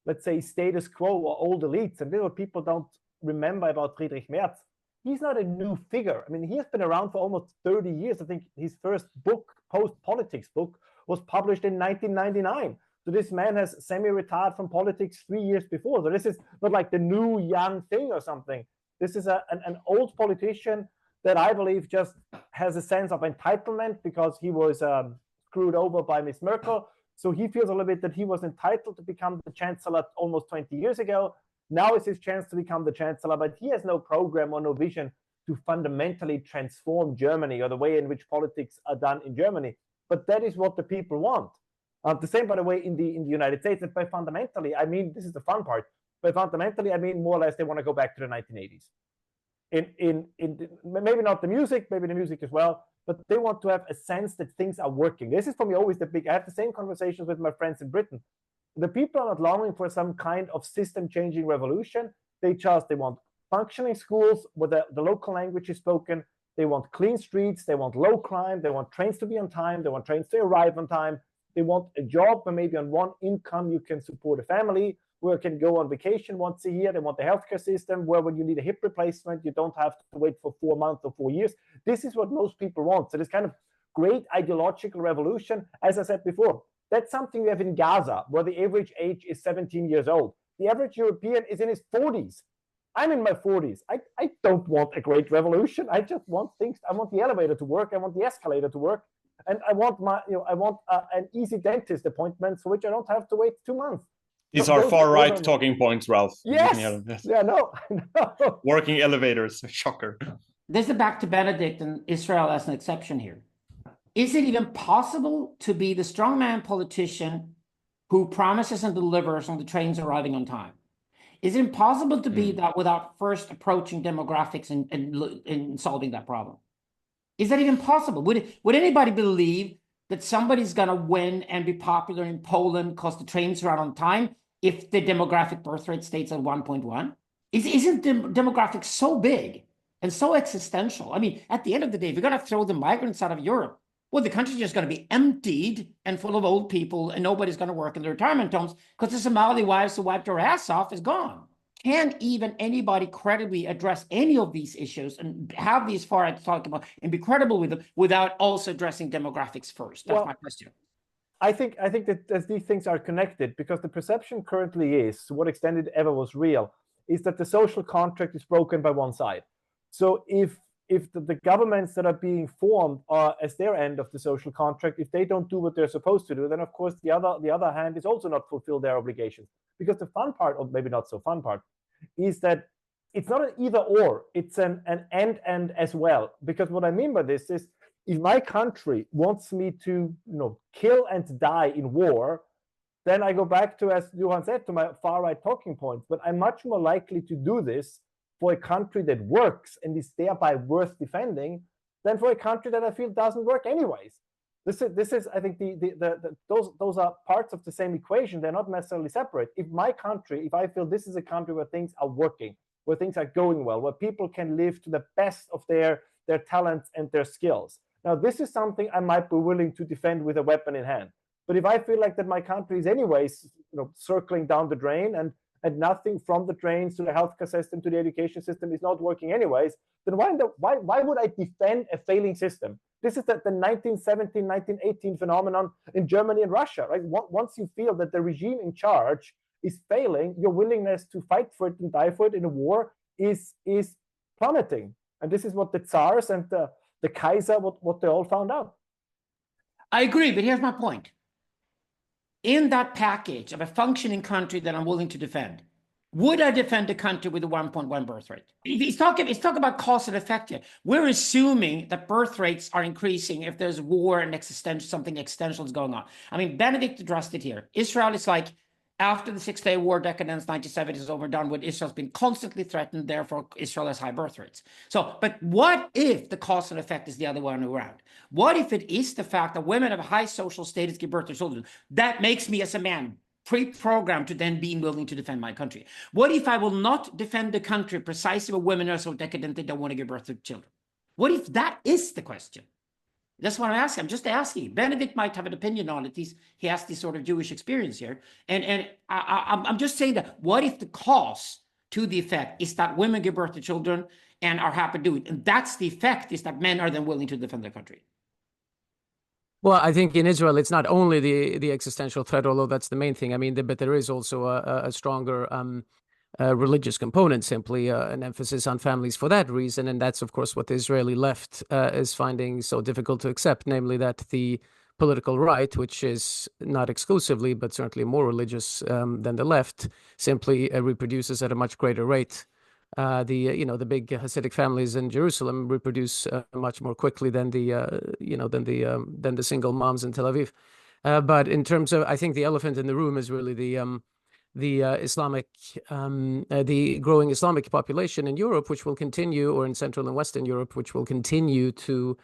[SPEAKER 3] let's say, status quo or old elites, and little people don't remember about Friedrich Merz. He's not a new figure. I mean, he has been around for almost 30 years. I think his first book, post-politics book, was published in 1999. So this man has semi-retired from politics 3 years before. So this is not like the new young thing or something. This is an old politician that I believe just has a sense of entitlement because he was screwed over by Miss Merkel. So he feels a little bit that he was entitled to become the chancellor almost 20 years ago. Now is his chance to become the chancellor, but he has no program or no vision to fundamentally transform Germany or the way in which politics are done in Germany. But that is what the people want. The same, by the way, in the United States. And by fundamentally, I mean, this is the fun part. By fundamentally, I mean more or less they want to go back to the 1980s. In maybe not the music, maybe the music as well, but they want to have a sense that things are working. This is for me always the big. I have the same conversations with my friends in Britain. The people are not longing for some kind of system-changing revolution. They want functioning schools where the local language is spoken. They want clean streets. They want low crime. They want trains to be on time. They want trains to arrive on time. They want a job where maybe on one income you can support a family, where you can go on vacation once a year. They want the healthcare system where when you need a hip replacement, you don't have to wait for 4 months or 4 years. This is what most people want. So this kind of great ideological revolution, as I said before, that's something we have in Gaza, where the average age is 17 years old. The average European is in his 40s. I'm in my 40s. I don't want a great revolution. I just want things. I want the elevator to work. I want the escalator to work. And I want an easy dentist appointment for which I don't have to wait 2 months.
[SPEAKER 1] These are far-right talking points, Ralph.
[SPEAKER 3] Yes. Yeah, no.
[SPEAKER 1] Working elevators. Shocker.
[SPEAKER 2] This is back to Benedict and Israel as an exception here. Is it even possible to be the strongman politician who promises and delivers on the trains arriving on time? Is it impossible to be that without first approaching demographics and solving that problem? Is that even possible? Would anybody believe that somebody's going to win and be popular in Poland because the trains run on time if the demographic birth rate stays at 1.1? Isn't the demographics so big and so existential. I mean, at the end of the day, if you're going to throw the migrants out of Europe, well, the country's just going to be emptied and full of old people, and nobody's going to work in the retirement homes because the Somali wives who wiped her ass off is gone. Can even anybody credibly address any of these issues and have these far out to talk about and be credible with them without also addressing demographics first? That's my question.
[SPEAKER 3] I think that these things are connected, because the perception currently is, to what extent it ever was real, is that the social contract is broken by one side. So if the governments that are being formed are as their end of the social contract, if they don't do what they're supposed to do, then of course the other hand is also not fulfill their obligations. Because the fun part, or maybe not so fun part, is that it's not an either or, it's an and as well. Because what I mean by this is, if my country wants me to kill and die in war, then I go back to, as Johan said, to my far right talking points. But I'm much more likely to do this for a country that works and is thereby worth defending than for a country that I feel doesn't work anyways. This is I think those are parts of the same equation. They're not necessarily separate. If my country, if I feel this is a country where things are working, where things are going well, where people can live to the best of their talents and their skills, now this is something I might be willing to defend with a weapon in hand. But if I feel like that my country is anyways circling down the drain, and nothing from the drains to the healthcare system to the education system is not working anyways, then why would I defend a failing system? This is the 1917, 1918 phenomenon in Germany and Russia, right? Once you feel that the regime in charge is failing, your willingness to fight for it and die for it in a war is plummeting. And this is what the Tsars and the Kaiser, what they all found out.
[SPEAKER 2] I agree, but here's my point. In that package of a functioning country that I'm willing to defend, would I defend a country with a 1.1 birth rate? He's talking about cause and effect here. We're assuming that birth rates are increasing if there's war and something existential is going on. I mean, Benedict addressed it here. Israel is like, after the Six-Day War decadence, 1970 is overdone with, Israel's been constantly threatened, therefore Israel has high birth rates. So, but what if the cause and effect is the other one around? What if it is the fact that women of high social status give birth to children? That makes me as a man pre-programmed to then being willing to defend my country. What if I will not defend the country precisely when women are so decadent they don't want to give birth to children? What if that is the question? That's what I'm asking. I'm just asking. Benedict might have an opinion on it. He has this sort of Jewish experience here. And I'm just saying that what if the cause to the effect is that women give birth to children and are happy to do it? And that's the effect, is that men are then willing to defend their country.
[SPEAKER 4] Well, I think in Israel, it's not only the existential threat, although that's the main thing. I mean, but there is also a stronger religious component, simply an emphasis on families for that reason. And that's, of course, what the Israeli left is finding so difficult to accept, namely that the political right, which is not exclusively, but certainly more religious than the left, simply reproduces at a much greater rate. The big Hasidic families in Jerusalem reproduce much more quickly than the single moms in Tel Aviv. But in terms of, I think the elephant in the room is really the growing Islamic population in Europe, which will continue, or in Central and Western Europe, which will continue to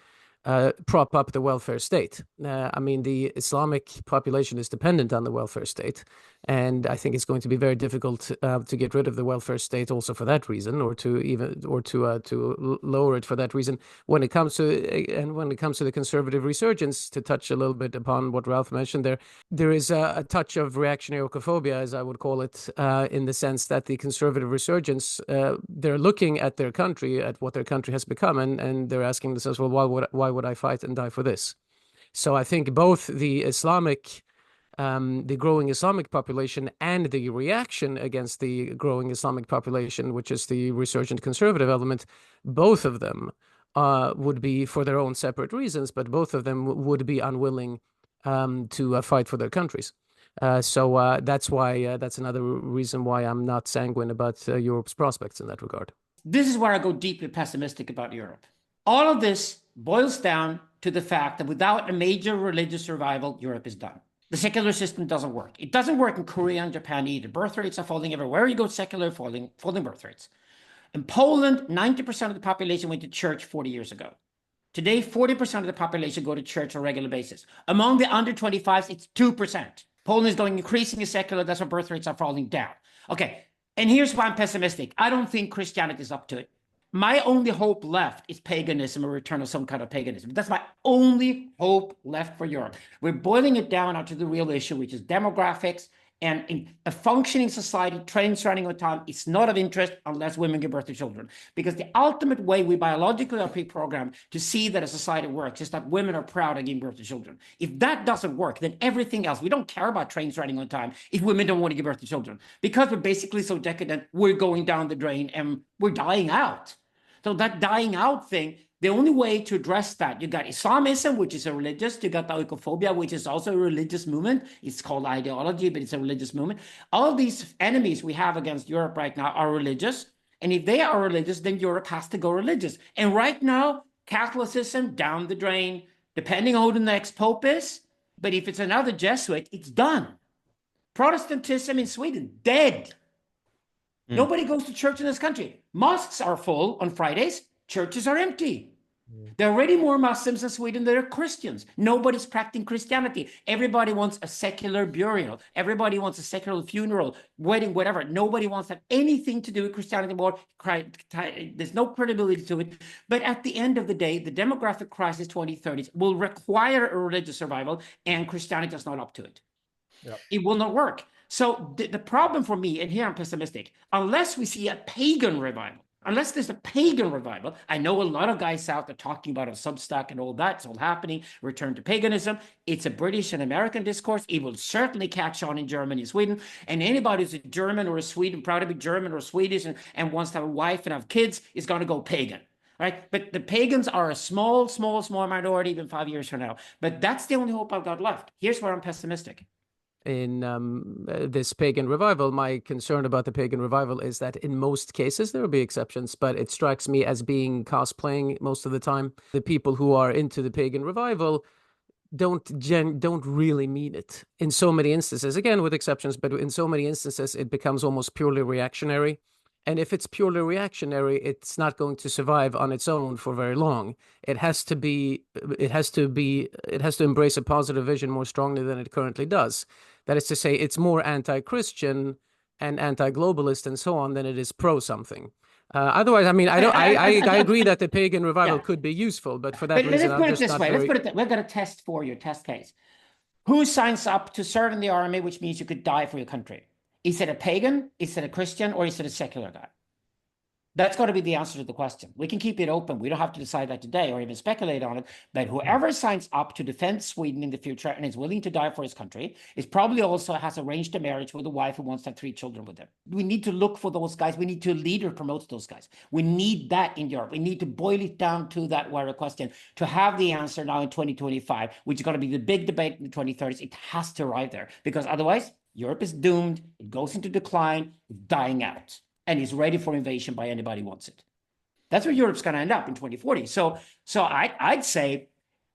[SPEAKER 4] prop up the welfare state. I mean, the Islamic population is dependent on the welfare state, and I think it's going to be very difficult to get rid of the welfare state also for that reason, or to lower it for that reason. When it comes to the conservative resurgence, to touch a little bit upon what Ralph mentioned there is a touch of reactionary oikophobia, as I would call it, in the sense that the conservative resurgence, they're looking at their country, at what their country has become, and they're asking themselves, well, why would I fight and die for this? So I think both the growing Islamic population and the reaction against the growing Islamic population, which is the resurgent conservative element, both of them would be, for their own separate reasons, but both of them would be unwilling to fight for their countries. So that's why that's another reason why I'm not sanguine about Europe's prospects in that regard.
[SPEAKER 2] This is where I go deeply pessimistic about Europe. All of this boils down to the fact that without a major religious survival, Europe is done. The secular system doesn't work. It doesn't work in Korea and Japan either. Birth rates are falling everywhere. You go secular, falling birth rates. In Poland, 90% of the population went to church 40 years ago. Today, 40% of the population go to church on a regular basis. Among the under 25s, it's 2%. Poland is going increasingly secular. That's why birth rates are falling down. Okay, and here's why I'm pessimistic. I don't think Christianity is up to it. my only hope left is paganism, a return of some kind of paganism. That's my only hope left for Europe. We're boiling it down onto the real issue, which is demographics. And in a functioning society, trains running on time, it's not of interest unless women give birth to children. Because the ultimate way we biologically are pre-programmed to see that a society works is that women are proud of giving birth to children. If that doesn't work, then everything else, we don't care about trains running on time if women don't want to give birth to children. Because we're basically so decadent, we're going down the drain and we're dying out. So that dying out thing, the only way to address that, you got Islamism, which is a religious, you got the oikophobia, which is also a religious movement. It's called ideology, but it's a religious movement. All these enemies we have against Europe right now are religious. And if they are religious, then Europe has to go religious. And right now, Catholicism down the drain, depending on who the next pope is. But if it's another Jesuit, it's done. Protestantism in Sweden, dead. Nobody goes to church in this country. Mosques are full on Fridays. Churches are empty. There are already more Muslims in Sweden than there are Christians. Nobody's practicing Christianity. Everybody wants a secular burial. Everybody wants a secular funeral, wedding, whatever. Nobody wants to have anything to do with Christianity anymore. There's no credibility to it. But at the end of the day, the demographic crisis 2030s will require a religious survival, and Christianity is not up to it. Yep. It will not work. So the problem for me, and here I'm pessimistic, unless we see a pagan revival, unless there's a pagan revival, I know a lot of guys out there talking about a Substack and all that, it's all happening, return to paganism. It's a British and American discourse. It will certainly catch on in Germany and Sweden. And anybody who's a German or a Swede, proud to be German or Swedish and wants to have a wife and have kids is going to go pagan. Right? But the pagans are a small minority even 5 years from now. But that's the only hope I've got left. Here's where I'm pessimistic.
[SPEAKER 4] In this pagan revival, my concern about the pagan revival is that in most cases, there will be exceptions, but it strikes me as being cosplaying most of the time. The people who are into the pagan revival don't really mean it in so many instances, again, with exceptions, but in so many instances, it becomes almost purely reactionary. And if it's purely reactionary, it's not going to survive on its own for very long. It has to embrace a positive vision more strongly than it currently does. That is to say, it's more anti-Christian and anti-globalist and so on than it is pro-something. Otherwise, I mean, I agree that the pagan revival could be useful, but for that reason, I'm just not very...
[SPEAKER 2] Let's put it this way. We've got a test for you, test case. Who signs up to serve in the army, which means you could die for your country? Is it a pagan, is it a Christian, or is it a secular guy? That's got to be the answer to the question. We can keep it open. We don't have to decide that today or even speculate on it. But whoever signs up to defend Sweden in the future and is willing to die for his country is probably also has arranged a marriage with a wife who wants to have 3 children with him. We need to look for those guys. We need to lead or promote those guys. We need that in Europe. We need to boil it down to that wire question to have the answer now in 2025, which is going to be the big debate in the 2030s. It has to arrive there because otherwise Europe is doomed. It goes into decline, it's dying out. And is ready for invasion by anybody who wants it. That's where Europe's going to end up in 2040. So I'd say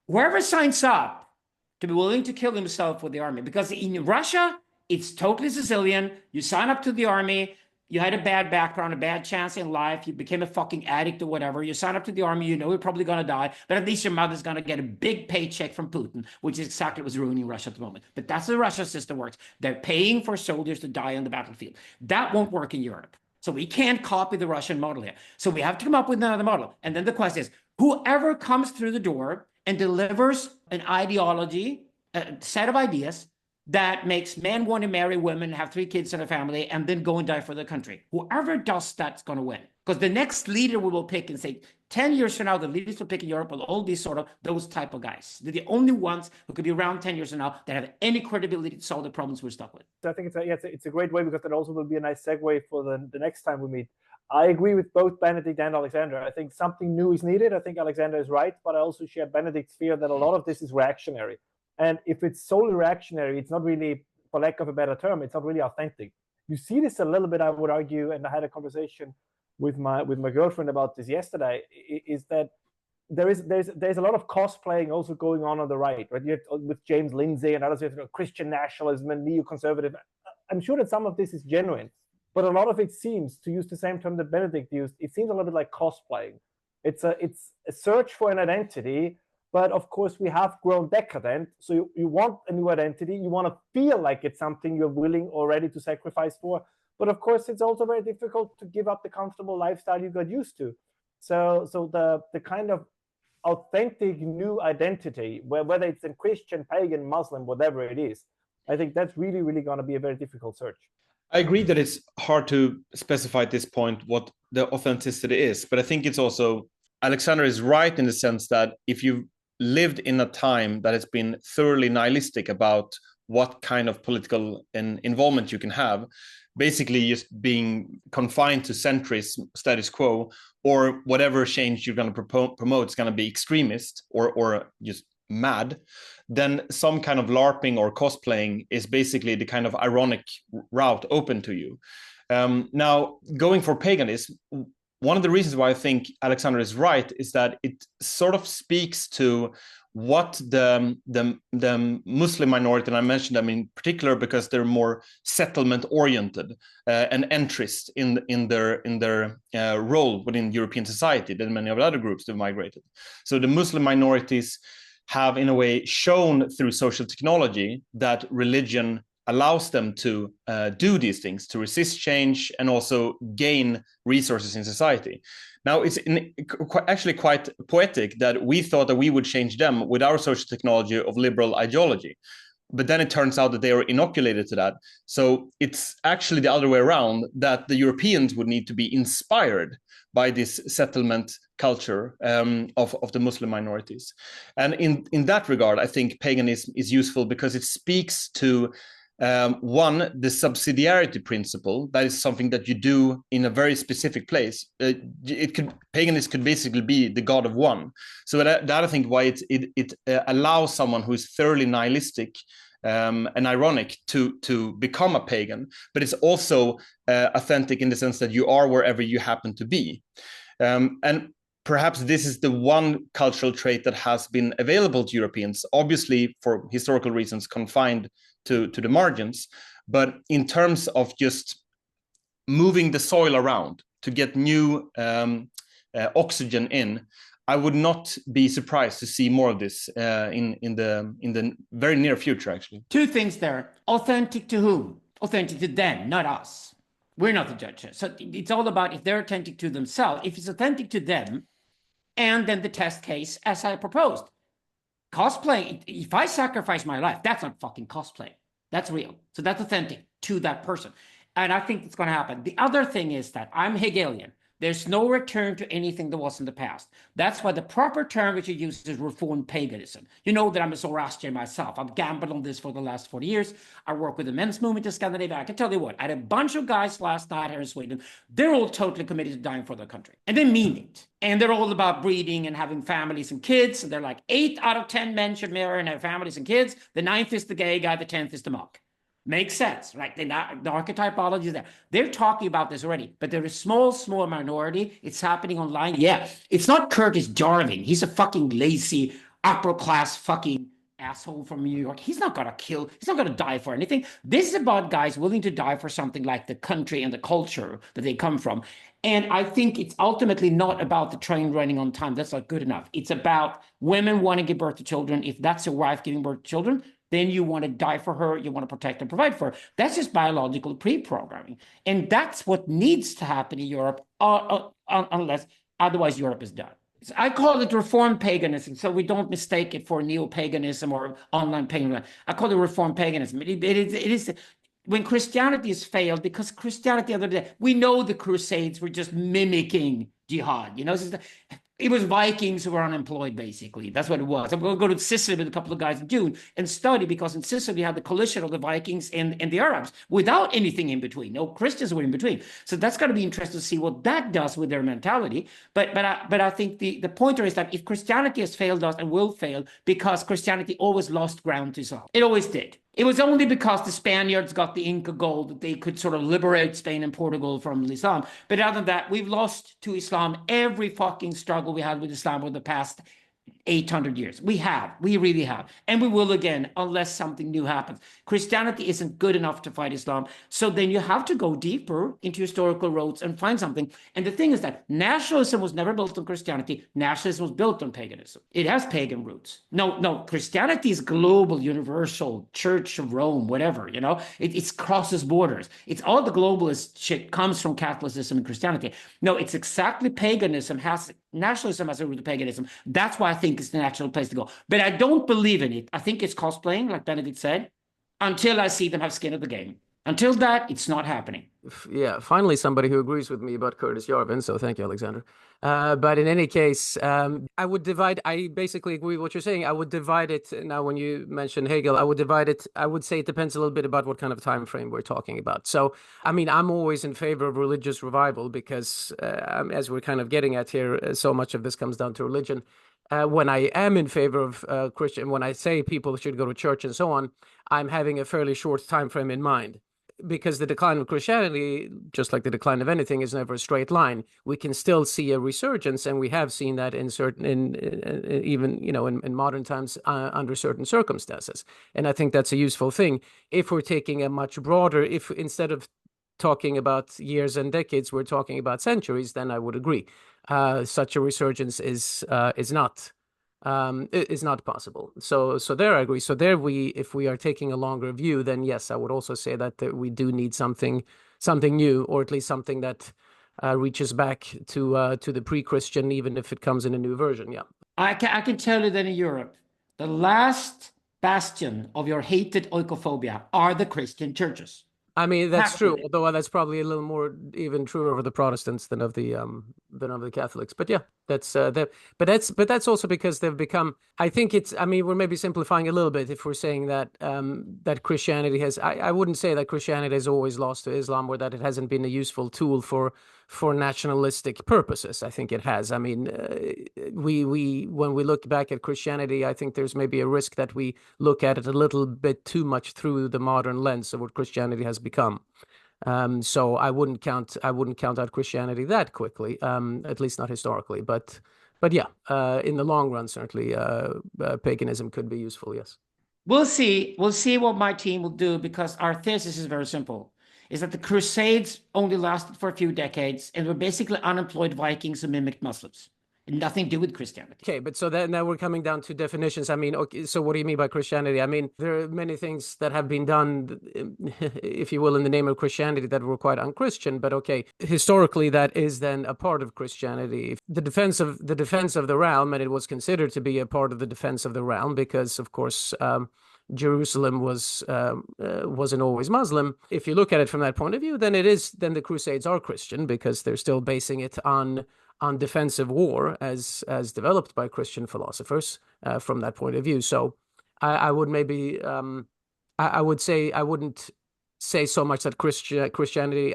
[SPEAKER 2] whoever signs up to be willing to kill himself with the army, because in Russia, it's totally Sicilian. You sign up to the army, you had a bad background, a bad chance in life, you became a fucking addict or whatever, you sign up to the army, you know you're probably going to die, but at least your mother's going to get a big paycheck from Putin, which is exactly what's ruining Russia at the moment. But that's how the Russian system works. They're paying for soldiers to die on the battlefield. That won't work in Europe. So we can't copy the Russian model here. So we have to come up with another model. And then the question is, whoever comes through the door and delivers an ideology, a set of ideas that makes men want to marry women, have 3 kids and a family, and then go and die for the country. Whoever does that's going to win. Because the next leader we will pick and say, 10 years from now, the leaders will pick in Europe will all be sort of those type of guys. They're the only ones who could be around 10 years from now that have any credibility to solve the problems we're stuck with.
[SPEAKER 3] I think it's a great way because that also will be a nice segue for the next time we meet. I agree with both Benedict and Alexander. I think something new is needed. I think Alexander is right, but I also share Benedict's fear that a lot of this is reactionary. And if it's solely reactionary, it's not really, for lack of a better term, it's not really authentic. You see this a little bit, I would argue, and I had a conversation with my girlfriend about this yesterday, is that there's a lot of cosplaying also going on the right? You have, with James Lindsay and others, you have Christian nationalism and neoconservative. I'm sure that some of this is genuine, but a lot of it seems, to use the same term that Benedict used, it seems a little bit like cosplaying. It's a search for an identity, but of course we have grown decadent. So you want a new identity, you want to feel like it's something you're willing or ready to sacrifice for. But of course, it's also very difficult to give up the comfortable lifestyle you got used to. So the kind of authentic new identity, whether it's in Christian, pagan, Muslim, whatever it is, I think that's really, really going to be a very difficult search.
[SPEAKER 1] I agree that it's hard to specify at this point what the authenticity is, but I think it's also, Alexander is right in the sense that if you've lived in a time that has been thoroughly nihilistic about what kind of political involvement you can have, basically just being confined to centrist status quo, or whatever change you're going to promote is going to be extremist or just mad, then some kind of LARPing or cosplaying is basically the kind of ironic route open to you. Now, going for paganism, one of the reasons why I think Alexander is right is that it sort of speaks to what the Muslim minority, and I mentioned them in particular because they're more settlement oriented and entrist in their role within European society than many of the other groups that migrated. So the Muslim minorities have in a way shown through social technology that religion allows them to do these things, to resist change and also gain resources in society. Now, it's actually quite poetic that we thought that we would change them with our social technology of liberal ideology. But then it turns out that they are inoculated to that. So it's actually the other way around, that the Europeans would need to be inspired by this settlement culture of the Muslim minorities. And in that regard, I think paganism is useful because it speaks to one, the subsidiarity principle. That is something that you do in a very specific place. Paganism could basically be the god of one. So that I think why it allows someone who is thoroughly nihilistic and ironic to become a pagan, but it's also authentic in the sense that you are wherever you happen to be. And perhaps this is the one cultural trait that has been available to Europeans, obviously for historical reasons confined to the margins, but in terms of just moving the soil around to get new oxygen in, I would not be surprised to see more of this in the very near future, actually.
[SPEAKER 2] Two things there. Authentic to whom? Authentic to them, not us. We're not the judges. So it's all about if they're authentic to themselves, if it's authentic to them, and then the test case as I proposed. Cosplay, if I sacrifice my life, that's not fucking cosplay. That's real. So that's authentic to that person. And I think it's going to happen. The other thing is that I'm Hegelian. There's no return to anything that was in the past. That's why the proper term which you use is reformed paganism. You know that I'm a Zoroastrian myself. I've gambled on this for the last 40 years. I work with the men's movement in Scandinavia. I can tell you what, I had a bunch of guys last night here in Sweden. They're all totally committed to dying for their country. And they mean it. And they're all about breeding and having families and kids. And they're like 8 out of 10 men should marry and have families and kids. The 9th is the gay guy. The 10th is the monk. Makes sense, right? The archetypology is there. They're talking about this already, but they're a small minority. It's happening online. Yeah, it's not Curtis Jarvin. He's a fucking lazy, upper-class fucking asshole from New York. He's not going to kill. He's not going to die for anything. This is about guys willing to die for something like the country and the culture that they come from. And I think it's ultimately not about the train running on time. That's not good enough. It's about women wanting to give birth to children. If that's a wife giving birth to children, then you want to die for her, you want to protect and provide for her. That's just biological pre-programming. And that's what needs to happen in Europe, unless otherwise Europe is done. So I call it reformed paganism, so we don't mistake it for neo-paganism or online paganism. I call it reformed paganism. It is when Christianity has failed, because Christianity, the other day, we know the Crusades were just mimicking jihad. You know, it was Vikings who were unemployed, basically. That's what it was. I'm going to go to Sicily with a couple of guys in June and study, because in Sicily you had the coalition of the Vikings and the Arabs without anything in between. No Christians were in between. So that's going to be interesting to see what that does with their mentality. But I think the pointer is that if Christianity has failed us and will fail, because Christianity always lost ground to Islam. It always did. It was only because the Spaniards got the Inca gold that they could sort of liberate Spain and Portugal from Islam. But other than that, we've lost to Islam every fucking struggle we had with Islam over the past 800 years. We really have. And we will again, unless something new happens. Christianity isn't good enough to fight Islam. So then you have to go deeper into historical roots and find something. And the thing is that nationalism was never built on Christianity. Nationalism was built on paganism. It has pagan roots. No, Christianity is global, universal, Church of Rome, whatever, you know, it crosses borders. It's all the globalist shit comes from Catholicism and Christianity. No, it's exactly paganism nationalism has a root of paganism. That's why I think it's the natural place to go. But I don't believe in it. I think it's cosplaying, like Benedict said, until I see them have skin in the game. Until that, it's not happening.
[SPEAKER 4] Yeah, finally somebody who agrees with me about Curtis Yarvin, so thank you, Alexander. But in any case, I basically agree with what you're saying. I would divide it, now when you mention Hegel, I would say it depends a little bit about what kind of time frame we're talking about. So, I mean, I'm always in favor of religious revival because, as we're kind of getting at here, so much of this comes down to religion. When I am in favor of Christian, when I say people should go to church and so on, I'm having a fairly short time frame in mind. Because the decline of Christianity, just like the decline of anything, is never a straight line. We can still see a resurgence, and we have seen that even in modern times under certain circumstances. And I think that's a useful thing. If we're taking a much broader, if instead of talking about years and decades, we're talking about centuries, then I would agree. Such a resurgence is not possible. So there I agree. So there if we are taking a longer view, then yes, I would also say that we do need something new, or at least something that reaches back to the pre-Christian, even if it comes in a new version. Yeah,
[SPEAKER 2] I can tell you that in Europe, the last bastion of your hated oikophobia are the Christian churches.
[SPEAKER 4] I mean, that's true, although that's probably a little more even truer of the Protestants than of the Catholics. But yeah, that's that's also because they've become, I think we're maybe simplifying a little bit if we're saying that that Christianity has, I wouldn't say that Christianity has always lost to Islam, or that it hasn't been a useful tool for nationalistic purposes. I think it has. I mean, when we look back at Christianity, I think there's maybe a risk that we look at it a little bit too much through the modern lens of what Christianity has become. So I wouldn't count out Christianity that quickly, at least not historically. But yeah, in the long run, certainly paganism could be useful. Yes.
[SPEAKER 2] We'll see what my team will do, because our thesis is very simple. Is that the Crusades only lasted for a few decades and were basically unemployed Vikings who mimicked Muslims. And nothing to do with Christianity.
[SPEAKER 4] Okay, but so now we're coming down to definitions. I mean, okay, so what do you mean by Christianity? I mean, there are many things that have been done, if you will, in the name of Christianity that were quite unchristian. But okay, historically, that is then a part of Christianity. The defense of the realm, and it was considered to be a part of the defense of the realm because, of course, Jerusalem wasn't always Muslim. If you look at it from that point of view, then the Crusades are Christian because they're still basing it on defensive war as developed by Christian philosophers from that point of view. So I would maybe I would say I wouldn't say so much that Christianity.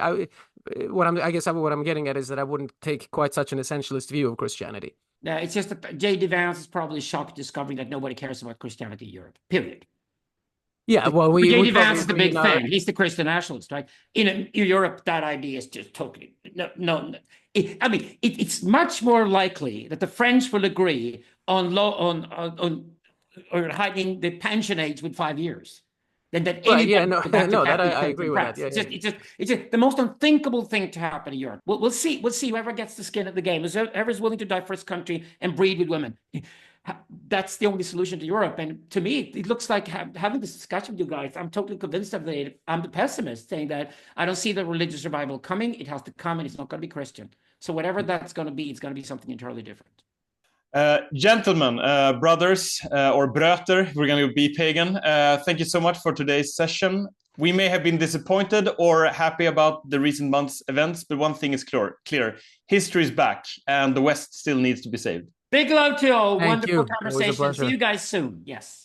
[SPEAKER 4] What I'm getting at is that I wouldn't take quite such an essentialist view of Christianity.
[SPEAKER 2] It's just that J.D. Vance is probably shocked discovering that nobody cares about Christianity in Europe. Period.
[SPEAKER 4] Yeah, well,
[SPEAKER 2] J.D. Vance is the big thing. He's the Christian nationalist, right? In Europe, that idea is just totally no. It's much more likely that the French will agree on hiding the pension age with 5 years than that.
[SPEAKER 4] That I agree with that.
[SPEAKER 2] Yeah, it's just the most unthinkable thing to happen in Europe. We'll see whoever gets the skin of the game, whoever's willing to die for his country and breed with women. That's the only solution to Europe. And to me, it looks like having this discussion with you guys, I'm totally convinced of it. I'm the pessimist, saying that I don't see the religious revival coming. It has to come, and it's not going to be Christian. So whatever that's going to be, it's going to be something entirely different.
[SPEAKER 1] Gentlemen, brothers, or bröter, we're going to be pagan. Thank you so much for today's session. We may have been disappointed or happy about the recent months' events, but one thing is clear. History is back, and the West still needs to be saved.
[SPEAKER 2] Big love to you all.
[SPEAKER 4] Thank
[SPEAKER 2] Wonderful
[SPEAKER 4] you.
[SPEAKER 2] conversation. See you guys soon. Yes.